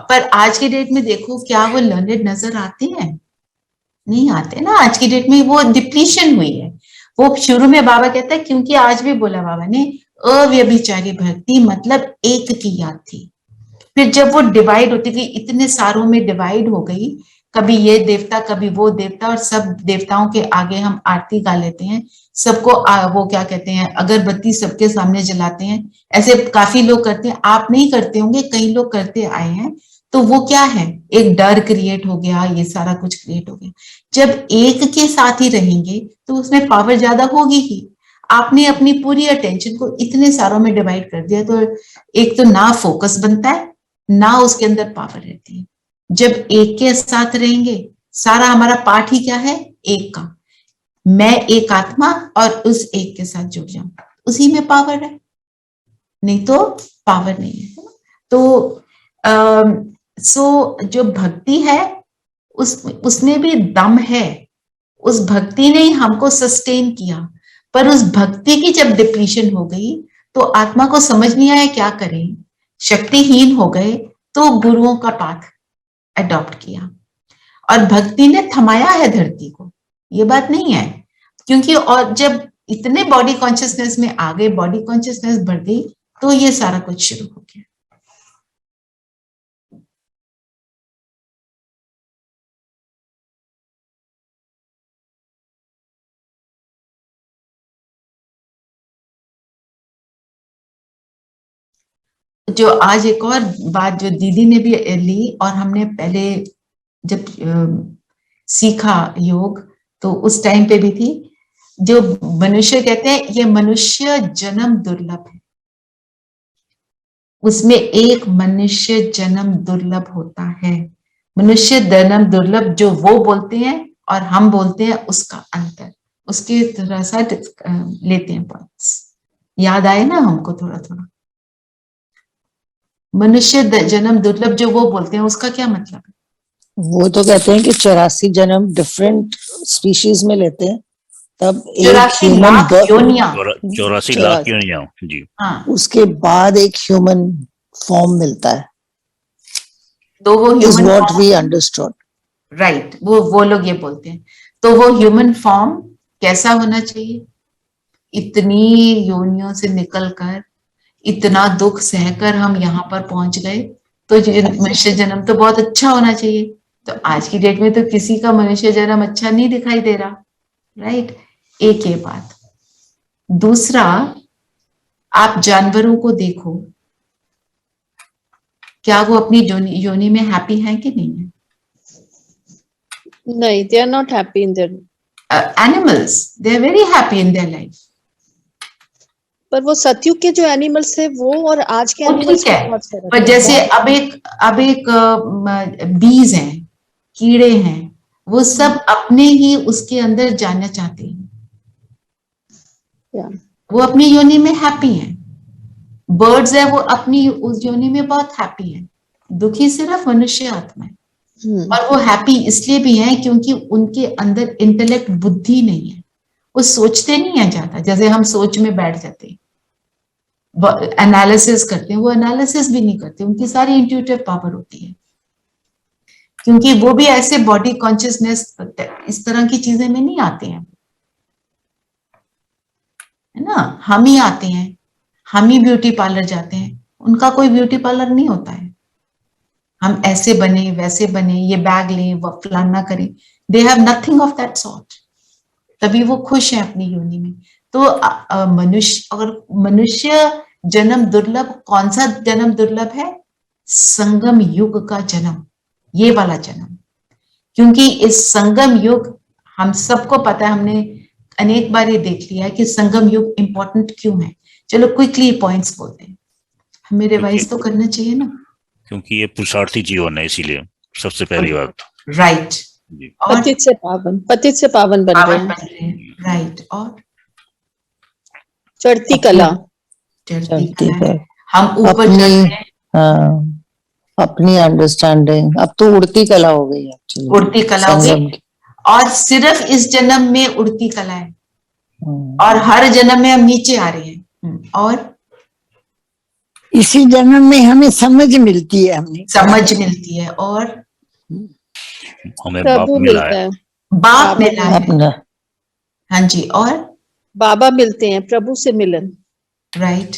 पर आज के डेट में देखो, क्या वो लर्नेड नजर आते हैं? नहीं आते ना। आज की डेट में वो डिप्लीशन हुई है। वो शुरू में बाबा कहता है, क्योंकि आज भी बोला बाबा ने, अव्यभिचारी भक्ति मतलब एक की याद थी। फिर जब वो डिवाइड होती गई, इतने सारों में डिवाइड हो गई, कभी ये देवता कभी वो देवता, और सब देवताओं के आगे हम आरती गा लेते हैं, सबको वो क्या कहते हैं, अगरबत्ती सबके सामने जलाते हैं। ऐसे काफी लोग करते हैं, आप नहीं करते होंगे, कई लोग करते आए हैं। तो वो क्या है, एक डर क्रिएट हो गया, ये सारा कुछ क्रिएट हो गया। जब एक के साथ ही रहेंगे तो उसमें पावर ज्यादा होगी ही। आपने अपनी पूरी अटेंशन को इतने सारों में डिवाइड कर दिया तो एक तो ना फोकस बनता है, ना उसके अंदर पावर रहती है। जब एक के साथ रहेंगे, सारा हमारा पाठ ही क्या है, एक का, मैं एक आत्मा और उस एक के साथ जुड़ जाऊं, उसी में पावर है, नहीं तो पावर नहीं है। तो सो जो भक्ति है उसमें भी दम है। उस भक्ति ने ही हमको सस्टेन किया, पर उस भक्ति की जब डिप्लीशन हो गई तो आत्मा को समझ नहीं आया क्या करें, शक्तिहीन हो गए, तो गुरुओं का पाथ अडॉप्ट किया। और भक्ति ने थमाया है धरती को, ये बात नहीं है, क्योंकि और जब इतने बॉडी कॉन्शियसनेस में आ गए, बॉडी कॉन्शियसनेस बढ़ गई, तो ये सारा कुछ शुरू हो गया। जो आज एक और बात जो दीदी ने भी ली और हमने पहले जब सीखा योग, तो उस टाइम पे भी थी, जो मनुष्य कहते हैं ये मनुष्य जन्म दुर्लभ है, उसमें एक मनुष्य जन्म दुर्लभ होता है। मनुष्य जन्म दुर्लभ जो वो बोलते हैं और हम बोलते हैं, उसका अंतर, उसके थोड़ा सा लेते हैं पॉइंट्स, याद आए ना हमको थोड़ा थोड़ा। मनुष्य जन्म दुर्लभ जो वो बोलते हैं, उसका क्या मतलब है? वो तो कहते हैं कि 84 जन्म डिफरेंट स्पीशीज में लेते हैं, तब 84 लाख योनियां, 84 लाख योनियां जी। हाँ, उसके बाद एक ह्यूमन फॉर्म मिलता है, तो वो is human what we understood. Right, वो लोग ये बोलते हैं। तो वो ह्यूमन फॉर्म कैसा होना चाहिए? इतनी योनियों से निकलकर, इतना दुख सहकर हम यहाँ पर पहुंच गए, तो मनुष्य जन्म तो बहुत अच्छा होना चाहिए। तो आज की डेट में तो किसी का मनुष्य जन्म अच्छा नहीं दिखाई दे रहा, राइट? एक ये बात। दूसरा, आप जानवरों को देखो, क्या वो अपनी योनि में हैप्पी हैं कि नहीं है? नहीं, they are not happy in their animals, they are very happy in their life. पर वो सतयुग के जो एनिमल्स थे वो और आज के वो एनिमल्स ठीक है, में बहुत फर्क पर है। जैसे अब एक बीज हैं, कीड़े हैं, वो सब अपने ही उसके अंदर जाना चाहते हैं, Yeah. वो अपनी योनि में हैप्पी हैं। बर्ड्स है, वो अपनी उस योनि में बहुत हैप्पी हैं। दुखी सिर्फ मनुष्य आत्मा है, और वो हैप्पी इसलिए भी हैं क्योंकि उनके अंदर इंटेलेक्ट, बुद्धि नहीं है, वो सोचते नहीं है ज्यादा, जैसे हम सोच में बैठ जाते हैं, एनालिसिस करते हैं, वो एनालिसिस भी नहीं करते, उनकी सारी इंट्यूटिव पावर होती है, क्योंकि वो भी ऐसे बॉडी कॉन्शियसनेस इस तरह की चीजें में नहीं आते हैं, है ना? हम ही आते हैं, हम ही ब्यूटी पार्लर जाते हैं, उनका कोई ब्यूटी पार्लर नहीं होता है। हम ऐसे बने, वैसे बने, ये बैग लें, वो फलाना करें, they have nothing of that sort, तभी वो खुश है अपनी योनि में। तो मनुष्य, अगर मनुष्य जन्म दुर्लभ, कौन सा जन्म दुर्लभ है? संगम युग का जन्म, ये वाला जन्म, क्योंकि इस संगम युग, हम सबको पता है, हमने अनेक बार ये देख लिया है कि संगम युग इंपॉर्टेंट क्यों है। चलो क्विकली पॉइंट्स बोलते हैं, हमें रिवाइज तो करना चाहिए ना, क्योंकि ये पुरुषार्थी जीवन है, इसीलिए सबसे पहली बात। राइट, और पतित से पावन, पतित से पावन बन रहे हैं। राइट, और चढ़ती कला, चढ़ती कला है, हम ऊपर चढ़ रहे हैं। हाँ, अपनी अंडरस्टैंडिंग, अब तो उड़ती कला हो गई एक्चुअली, उड़ती कला हो गई, और सिर्फ इस जन्म में उड़ती कला है, और हर जन्म में हम नीचे आ रहे हैं, और इसी जन्म में हमें समझ मिलती है, हमें समझ मिलती है, और हमें बाप प्रभु मिला मिलता है, है, बाप मिला है। अपना। हाँ जी, और बाबा मिलते हैं, प्रभु से मिलन। Right,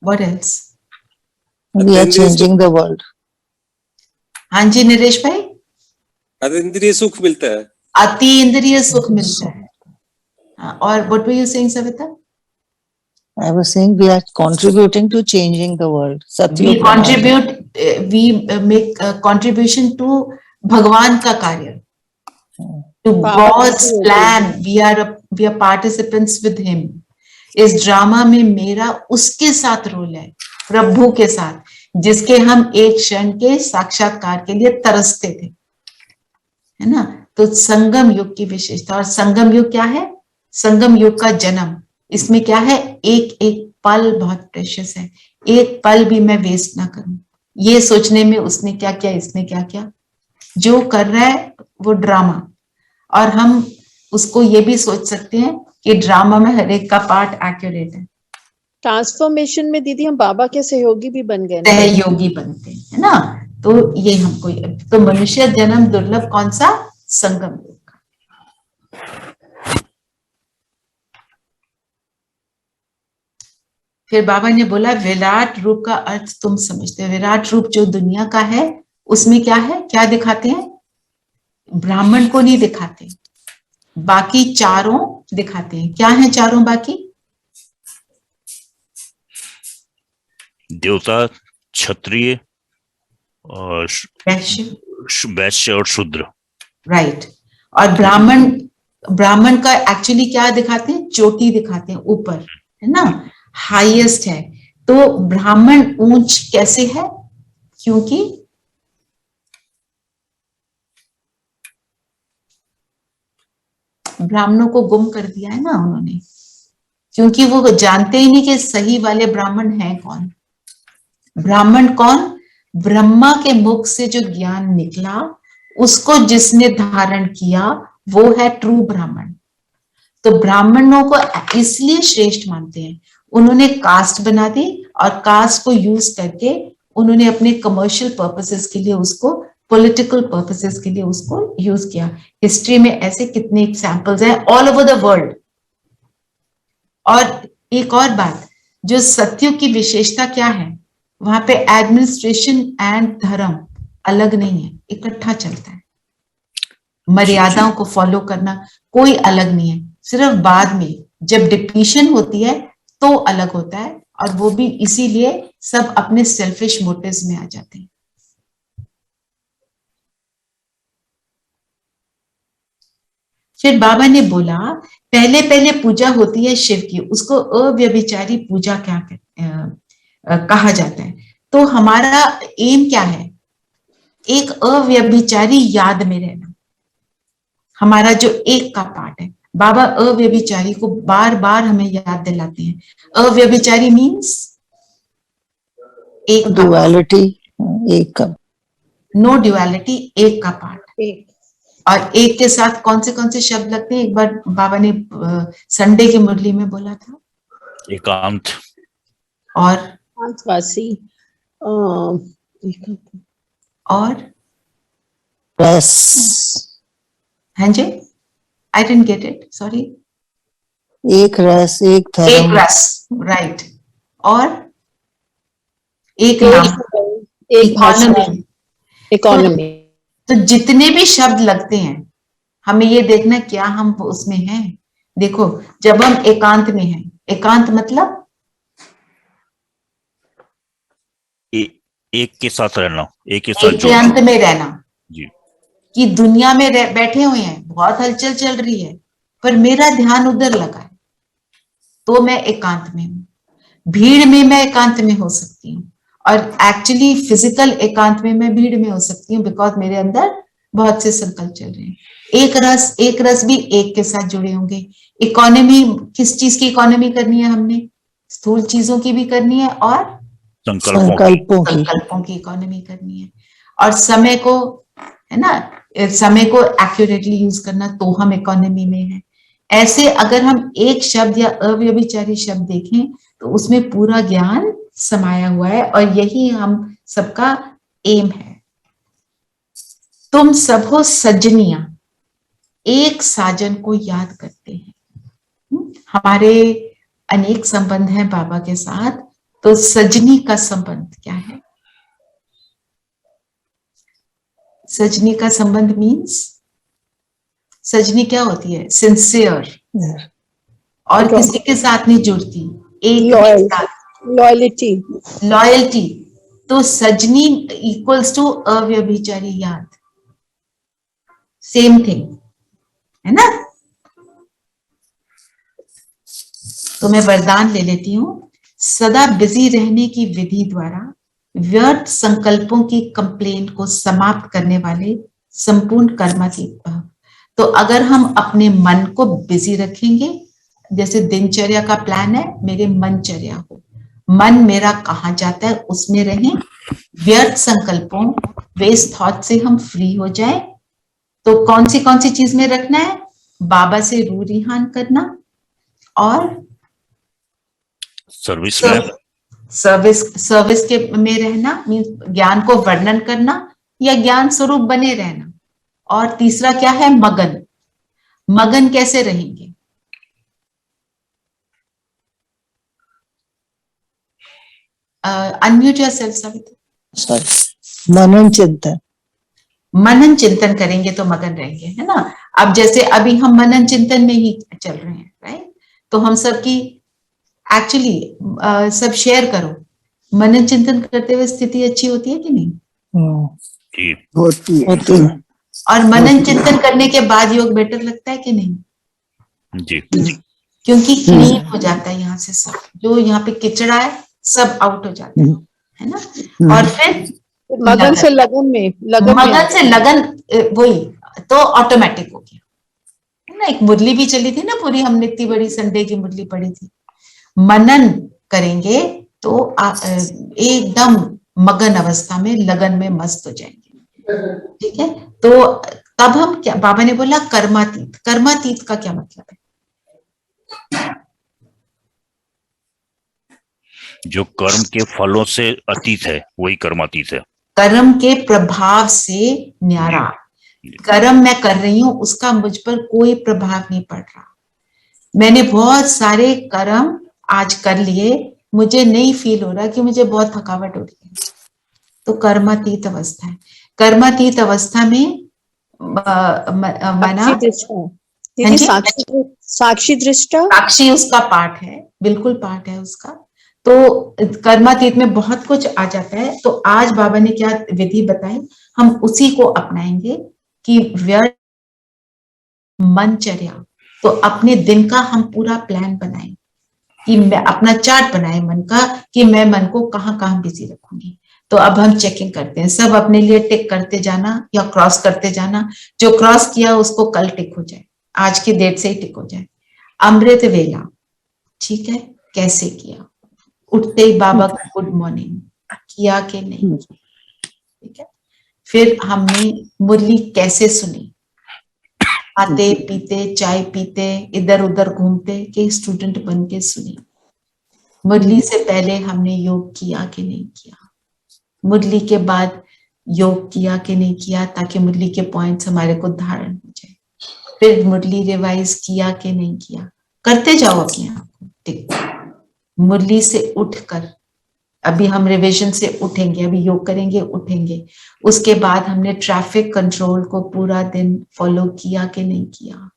what else? We are changing the world. हाँ जी नरेश भाई, अतींद्रिय सुख मिलता है, अति इंद्रिय सुख मिलता है। हाँ, और what were you saying, Savita? I was saying we are contributing to changing the world. We contribute we make contribution to भगवान का कार्य, to God's plan, we are participants with him. इस ड्रामा में मेरा उसके साथ रोल है, प्रभु के साथ, जिसके हम एक क्षण के साक्षात्कार के लिए तरसते थे, है ना। तो संगम युग की विशेषता, और संगम युग क्या है? संगम युग का जन्म, इसमें क्या है? एक एक पल बहुत प्रेशियस है, एक पल भी मैं वेस्ट ना करूं, ये सोचने में उसने क्या किया, इसने क्या किया। जो कर रहा है वो ड्रामा, और हम उसको ये भी सोच सकते हैं कि ड्रामा में हर एक का पार्ट एक्यूरेट है। ट्रांसफॉर्मेशन में दीदी हम बाबा के सहयोगी भी बन गए ना, सहयोगी बनते हैं, है ना। तो ये हमको, तो मनुष्य जन्म दुर्लभ कौन सा? संगम युग का। फिर बाबा ने बोला विराट रूप का अर्थ तुम समझते हो। विराट रूप जो दुनिया का है उसमें क्या है, क्या दिखाते हैं? ब्राह्मण को नहीं दिखाते, बाकी चारों दिखाते हैं। क्या है चारों बाकी? देवता, क्षत्रिय और वैश्य और शूद्र, राइट। और ब्राह्मण का एक्चुअली क्या दिखाते हैं? चोटी दिखाते हैं, ऊपर, है ना, हाईएस्ट है। तो ब्राह्मण ऊंच कैसे है? क्योंकि ब्राह्मणों को गुम कर दिया है ना उन्होंने, क्योंकि वो जानते ही नहीं कि सही वाले ब्राह्मण हैं कौन। ब्राह्मण कौन? ब्रह्मा के मुख से जो ज्ञान निकला उसको जिसने धारण किया वो है ट्रू ब्राह्मण। तो ब्राह्मणों को इसलिए श्रेष्ठ मानते हैं, उन्होंने कास्ट बना दी और कास्ट को यूज करके उन्होंने अपने कमर्शियल पर्पसेस के लिए उसको, पॉलिटिकल पर्पसेस के लिए उसको यूज किया। हिस्ट्री में ऐसे कितने एग्जांपल्स हैं ऑल ओवर द वर्ल्ड। और एक और बात, जो सत्युग की विशेषता क्या है? वहां पे एडमिनिस्ट्रेशन एंड धर्म अलग नहीं है, इकट्ठा चलता है। मर्यादाओं को फॉलो करना कोई अलग नहीं है, सिर्फ बाद में जब डिप्लीशन होती है तो अलग होता है, और वो भी इसीलिए सब अपने सेल्फिश मोटिव्स में आ जाते हैं। फिर बाबा ने बोला पहले पहले पूजा होती है शिव की, उसको अव्यभिचारी पूजा क्या कहा जाता है। तो हमारा एम क्या है? एक अव्यभिचारी याद में रहना, हमारा जो एक का पार्ट है। बाबा अव्यभिचारी को बार बार हमें याद दिलाते हैं। अव्यभिचारी मीन्स एक, डुअलिटी, एक का, नो ड्युअलिटी, एक का पार्ट। और एक के साथ कौन से शब्द लगते हैं? एक बार बाबा ने संडे की मुरली में बोला था, एकांत और आसवासी, और रस, हाँ जी, I didn't get it, sorry. एक रस, एक धर्म, एक रस, राइट। और एक नाम, इकोनॉमी। इकोनॉमी। तो जितने भी शब्द लगते हैं हमें ये देखना क्या हम उसमें हैं। देखो जब हम एकांत में हैं, एकांत मतलब एक के साथ रहना, एक के साथ एकांत में रहना जी। कि दुनिया में बैठे हुए हैं, बहुत हलचल चल रही है, पर मेरा ध्यान उधर लगा है, तो मैं एकांत में हूं। भीड़ में मैं एकांत में हो सकती हूँ, और एक्चुअली फिजिकल एकांत में मैं भीड़ में हो सकती हूँ, बिकॉज मेरे अंदर बहुत से संकल्प चल रहे हैं। एक रस भी एक के साथ जुड़े होंगे। इकोनॉमी, किस चीज की इकोनॉमी करनी है हमने? स्थूल चीजों की भी करनी है और संकल्पों की इकोनॉमी करनी है। और समय को, है ना, समय को एक्यूरेटली यूज करना, तो हम इकोनॉमी में है। ऐसे अगर हम एक शब्द या अव्यभिचारी शब्द देखें तो उसमें पूरा ज्ञान समाया हुआ है, और यही हम सबका एम है। तुम सब हो सजनिया, एक साजन को याद करते हैं। हमारे अनेक संबंध हैं बाबा के साथ, तो सजनी का संबंध क्या है? सजनी का संबंध मीन्स, सजनी क्या होती है? सिंसियर, और किसी के साथ नहीं जुड़ती, एक लॉयल्टी। लॉयल्टी। तो तो सजनी इक्वल्स टू अव्यभिचारी याद, सेम थिंग है ना। तो मैं वरदान ले लेती हूँ। सदा बिजी रहने की विधि द्वारा व्यर्थ संकल्पों की कंप्लेंट को समाप्त करने वाले संपूर्ण कर्मातीत भाव। तो अगर हम अपने मन को बिजी रखेंगे, जैसे दिनचर्या का प्लान है, मेरे मनचर्या हो, मन मेरा कहाँ जाता है उसमें रहें, व्यर्थ संकल्पों वेस्ट थॉट से हम फ्री हो जाए। तो कौन सी चीज में रखना है? बाबा से रू रिहान करना और सर्विस के में रहना, मीन्स ज्ञान को वर्णन करना या ज्ञान स्वरूप बने रहना। और तीसरा क्या है? मगन। मगन कैसे रहेंगे? Unmute yourself Savita. मनन चिंतन। मनन चिंतन करेंगे तो मगन रहेंगे, है ना। अब जैसे अभी हम मनन चिंतन में ही चल रहे हैं, राइट। तो हम सबकी एक्चुअली सब शेयर करो, मनन चिंतन करते हुए स्थिति अच्छी होती है कि नहीं? होती है। और मनन चिंतन करने के बाद योग बेटर लगता है कि नहीं? जी। क्योंकि क्लीन हो जाता है यहाँ से, सब जो यहाँ पे किचड़ा है सब आउट हो जाता है ना। और फिर मगन से लगन में, मगन से लगन, वही तो ऑटोमेटिक हो गया है ना। एक मुरली भी चली थी ना पूरी, हमने इतनी बड़ी संडे की मुरली पढ़ी थी। मनन करेंगे तो एकदम मगन अवस्था में, लगन में मस्त हो जाएंगे, ठीक है। तो तब हम क्या, बाबा ने बोला कर्मातीत। कर्मातीत का क्या मतलब है? जो कर्म के फलों से अतीत है वही कर्मातीत है। कर्म के प्रभाव से न्यारा। कर्म मैं कर रही हूं, उसका मुझ पर कोई प्रभाव नहीं पड़ रहा। मैंने बहुत सारे कर्म आज कर लिए, मुझे नहीं फील हो रहा कि मुझे बहुत थकावट हो रही है, तो कर्मातीत अवस्था है। कर्मातीत अवस्था में मना साक्षी दृष्टा, साक्षी उसका पार्ट है, बिल्कुल पार्ट है उसका। तो कर्मातीत में बहुत कुछ आ जाता है। तो आज बाबा ने क्या विधि बताई, हम उसी को अपनाएंगे कि व्यर्थ मनचर्या। तो अपने दिन का हम पूरा प्लान बनाएं, कि मैं अपना चार्ट बनाए मन का, कि मैं मन को कहाँ कहाँ बिजी रखूंगी। तो अब हम चेकिंग करते हैं, सब अपने लिए टिक करते जाना या क्रॉस करते जाना। जो क्रॉस किया उसको कल टिक हो जाए, आज की डेट से ही टिक हो जाए। अमृत वेला, ठीक है, कैसे किया? उठते ही बाबा को गुड मॉर्निंग किया कि नहीं, ठीक है। फिर हमने मुरली कैसे सुनी, आते पीते, चाय पीते, इधर उधर घूमते, कि स्टूडेंट बन के सुनी। मुरली से पहले हमने योग किया कि नहीं किया, मुरली के बाद योग किया कि नहीं किया, ताकि मुरली के पॉइंट्स हमारे को धारण हो जाए। फिर मुरली रिवाइज किया कि नहीं किया, करते जाओ अपने आप को टिक। मुरली से उठकर, अभी हम रिवीजन से उठेंगे, अभी योग करेंगे, उठेंगे। उसके बाद हमने ट्रैफिक कंट्रोल को पूरा दिन फॉलो किया कि नहीं किया।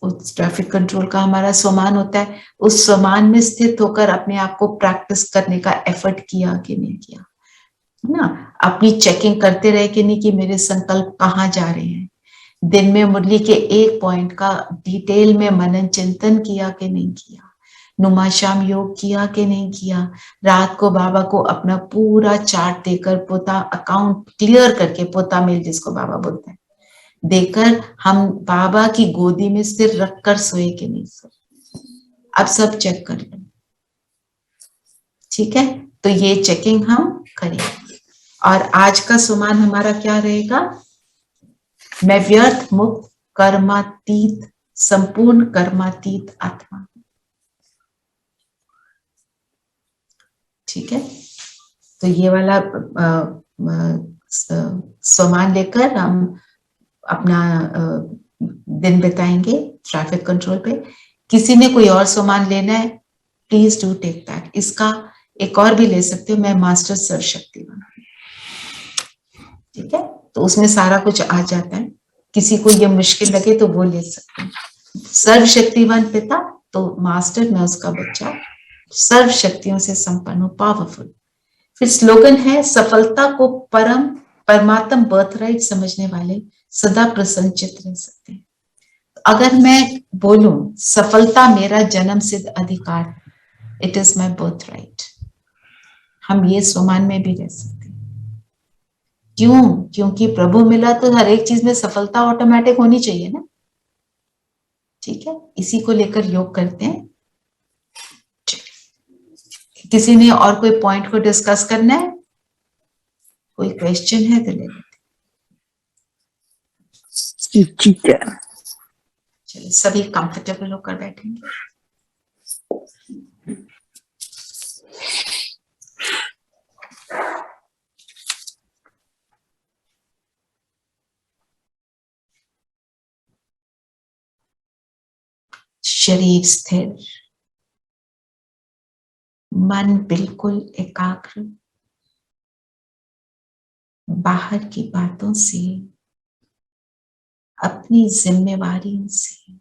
उस ट्रैफिक कंट्रोल का हमारा स्वमान होता है, उस स्वमान में स्थित होकर अपने आप को प्रैक्टिस करने का एफर्ट किया कि नहीं किया, है ना। अपनी चेकिंग करते रहे कि नहीं, कि मेरे संकल्प कहाँ जा रहे हैं। दिन में मुरली के एक पॉइंट का डिटेल में मनन चिंतन किया कि नहीं किया। नुमा शाम योग किया कि नहीं किया। रात को बाबा को अपना पूरा चार्ट देकर, पोता अकाउंट क्लियर करके, पोता मेल जिसको बाबा बोलते हैं, देकर हम बाबा की गोदी में सिर रखकर सोए कि नहीं सोए। अब सब चेक कर लो, ठीक है। तो ये चेकिंग हम करेंगे। और आज का सुमान हमारा क्या रहेगा? मैं व्यर्थ मुक्त कर्मातीत, संपूर्ण कर्मातीत आत्मा, ठीक है। तो ये वाला सामान लेकर हम अपना दिन बिताएंगे ट्रैफिक कंट्रोल पे। किसी ने कोई और सामान लेना है, प्लीज डू टेक दैट। इसका एक और भी ले सकते हो, मैं मास्टर सर्वशक्तिवान, ठीक है। तो उसमें सारा कुछ आ जाता है। किसी को ये मुश्किल लगे तो वो ले सकते हैं। सर्वशक्तिवान पिता, तो मास्टर, मैं उसका बच्चा, सर्व शक्तियों से संपन्न हूं, पावरफुल। फिर स्लोगन है, सफलता को परमात्म बर्थराइट समझने वाले सदा प्रसन्नचित रह सकते हैं। अगर मैं बोलूं सफलता मेरा जन्म सिद्ध अधिकार, इट इज माई बर्थराइट, हम ये स्वमान में भी रह सकते हैं। क्यों? क्योंकि प्रभु मिला तो हर एक चीज में सफलता ऑटोमेटिक होनी चाहिए ना। ठीक है, इसी को लेकर योग करते हैं। किसी ने और कोई पॉइंट को डिस्कस करना है? कोई क्वेश्चन है तो ले लेते। ठीक है। चलिए, सभी कंफर्टेबल होकर बैठेंगे। शरीर स्थिर, मन बिल्कुल एकाग्र, बाहर की बातों से, अपनी जिम्मेवारियों से,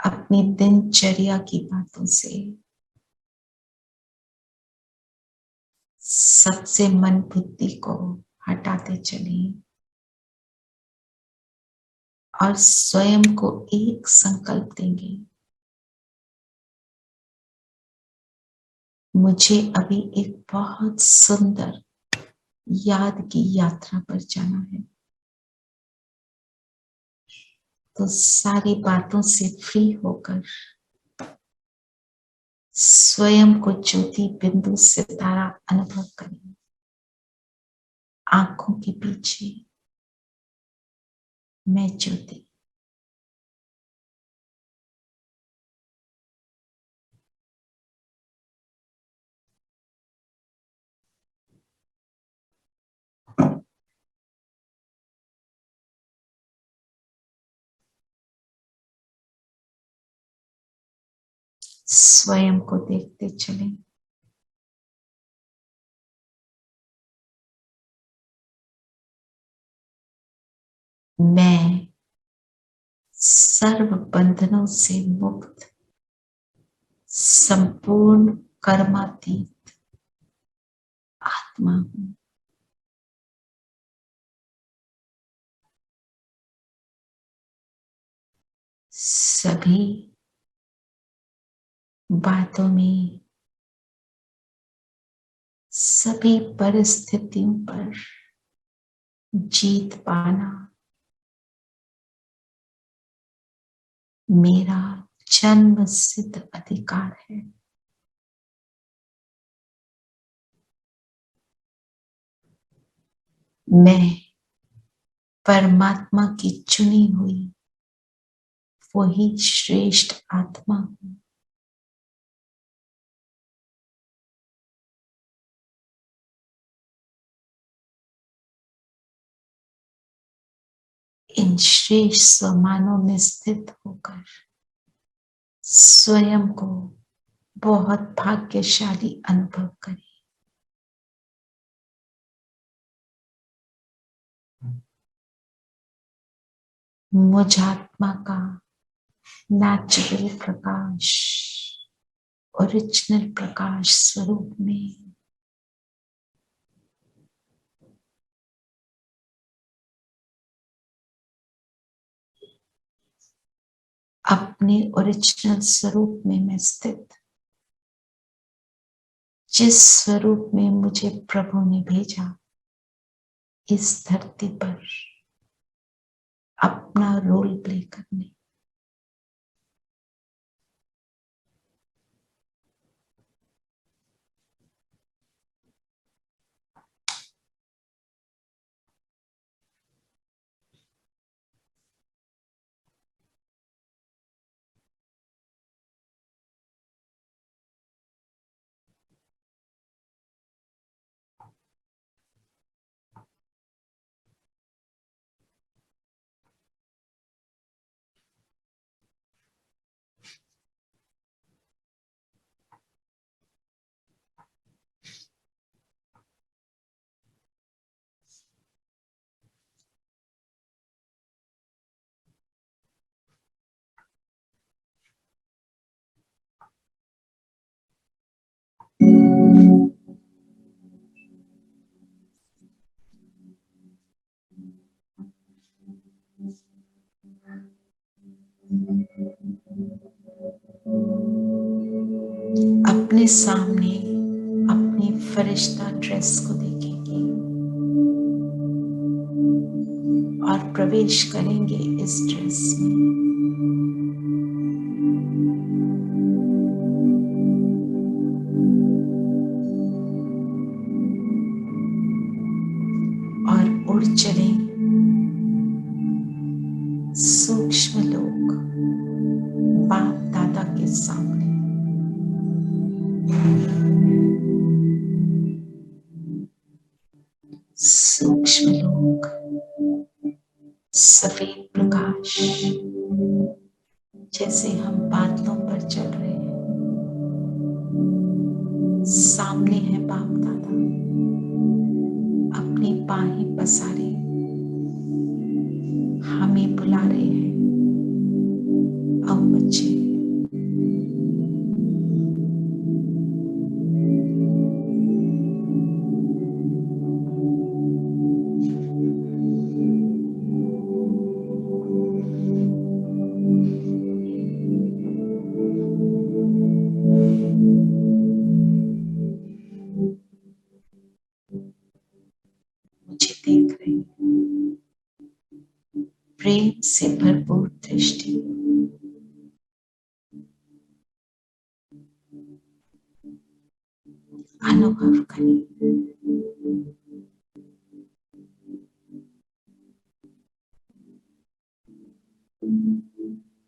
अपनी दिनचर्या की बातों से सबसे मन बुद्धि को हटाते चले और स्वयं को एक संकल्प देंगे, मुझे अभी एक बहुत सुंदर याद की यात्रा पर जाना है। तो सारी बातों से फ्री होकर स्वयं को ज्योति बिंदु सितारा अनुभव करें। आंखों के पीछे मैं ज्योति। स्वयं को देखते चलें। मैं सर्व बंधनों से मुक्त, संपूर्ण कर्मातीत आत्मा हूं। सभी बातों में, सभी परिस्थितियों पर जीत पाना मेरा जन्म सिद्ध अधिकार है। मैं परमात्मा की चुनी हुई वही श्रेष्ठ आत्मा हूं। इन श्रेष्ठ स्वमानों में स्थित होकर स्वयं को बहुत भाग्यशाली अनुभव करें। मुझ आत्मा का नेचुरल प्रकाश, ओरिजिनल प्रकाश स्वरूप में अपने ओरिजिनल स्वरूप में मैं स्थित, जिस स्वरूप में मुझे प्रभु ने भेजा, इस धरती पर अपना रोल प्ले करने। अपने सामने अपनी फरिश्ता ड्रेस को देखेंगे और प्रवेश करेंगे इस ड्रेस में। और उड़ चले सूक्ष्म लोक बाप दादा के सामने। सूक्ष्म लोक सफेद प्रकाश, जैसे हम बादलों पर चल रहे हैं। सामने है बाप दादा, अपनी बाहें पसारे हमें बुला रहे हैं। आओ बच्चे, मुझे देख रहे हैं। प्रेम से भरपूर दृष्टि, अनुभव करिए।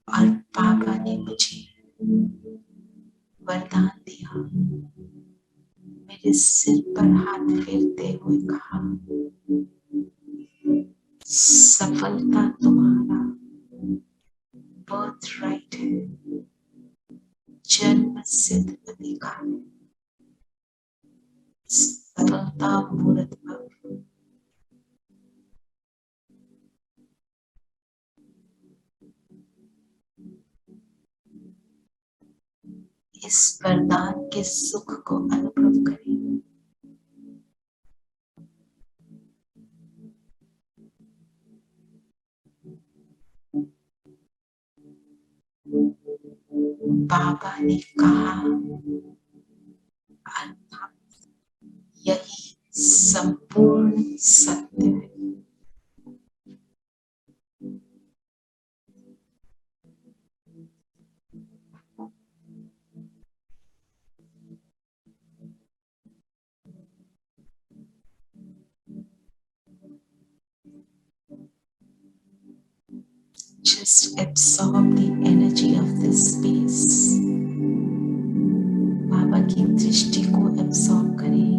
और बाबा ने मुझे वरदान दिया, मेरे सिर पर हाथ फेरते हुए कहा, सफलता तुम्हारा बर्थ राइट है, जन्म सिद्ध अधिकार है। सफलता मूर्त भव। इस वरदान के सुख को अनुभव करें। बाबा ने कहा, अर्थात यही संपूर्ण सत्य है। Just absorb the energy of this space. बाबा की दृष्टि को absorb करें।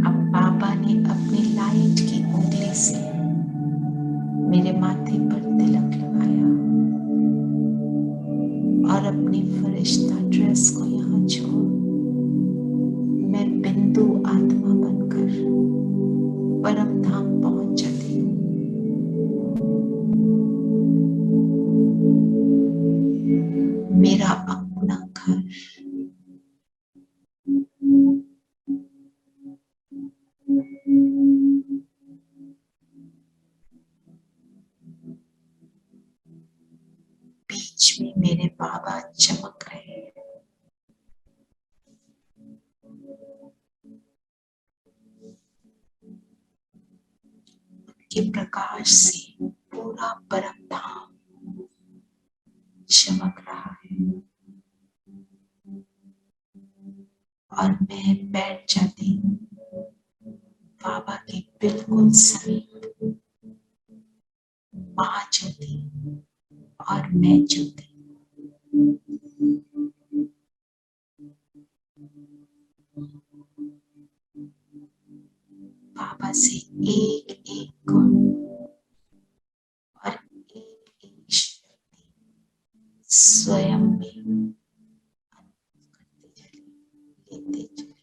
अब बाबा ने अपनी लाइट की उंगली से मेरे माथे पर तिलक लगाया और अपनी फरिश्ता ड्रेस को यहाँ छोड़ मैं बिंदु आत्मा बनकर परम धाम पहुंच जाती हूँ। मेरा अपना घर, बीच में मेरे बाबा चमक रहे हैं। के प्रकाश से पूरा परम धाम चमक रहा है और मैं बैठ जाती हूँ बाबा के बिल्कुल समीप। माँ ज्योति और मैं ज्योति। बाबा से एक एक गुण और एक एक शक्ति स्वयं में करते चलिए, लेते चलिए।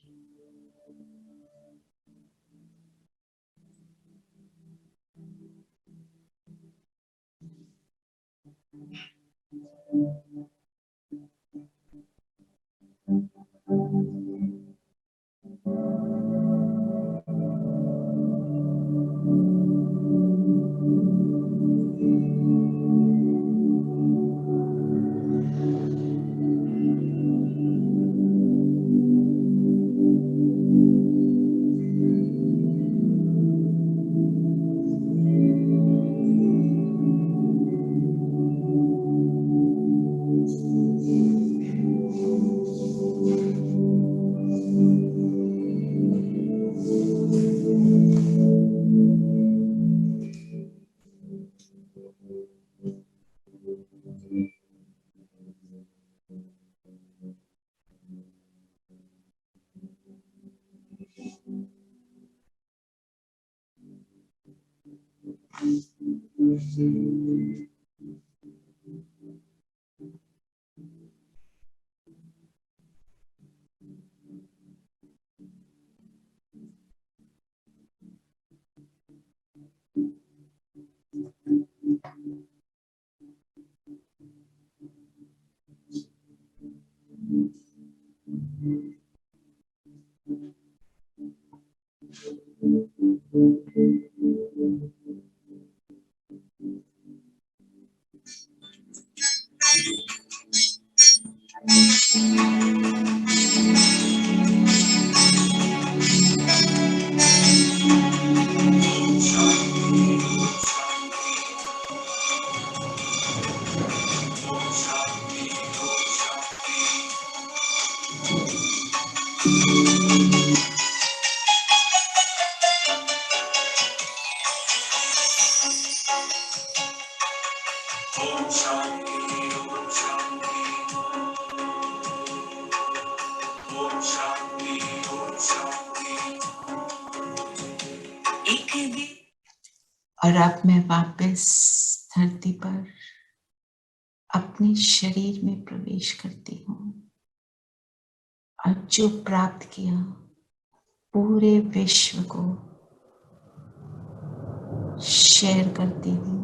और अब मैं वापस धरती पर अपने शरीर में प्रवेश करती हूँ और जो प्राप्त किया पूरे विश्व को शेयर करती हूँ,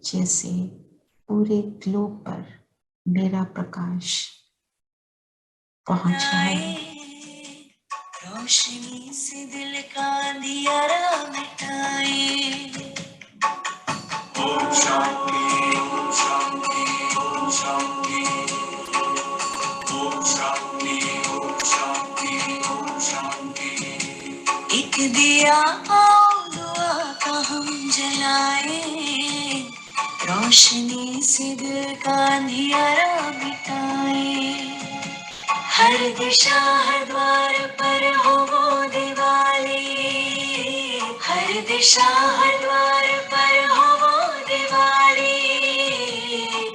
जैसे पूरे ग्लोब पर मेरा प्रकाश पहुंच रहा है। रोशनी से दिल का अंधियारा मिटाए। ओम शांति, ओम शांति, ओम शांति, ओम शांति, ओम शांति, ओम शांति। एक दिया आओ दुआ का हम जलाए, रोशनी से दिल का अंधियारा मिटाए। हर दिशा हर द्वार पर हो वो दिवाली, हर दिशा हर द्वार पर हो वो दिवाली।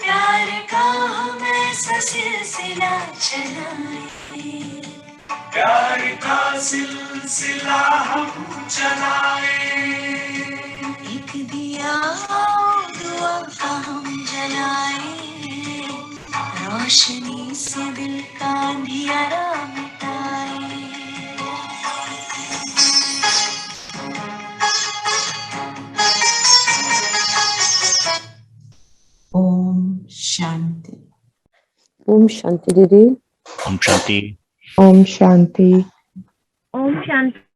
प्यार का हम ऐसा सिलसिला चलाए, प्यार का सिलसिला हम चलाए। एक दिया दुआ का हम जलाए, रोशनी से दिल का अंधियारा मिटाए। ओम शांति। ओम शांति दीदी। ओम शांति। ओम शांति। ओम शांति।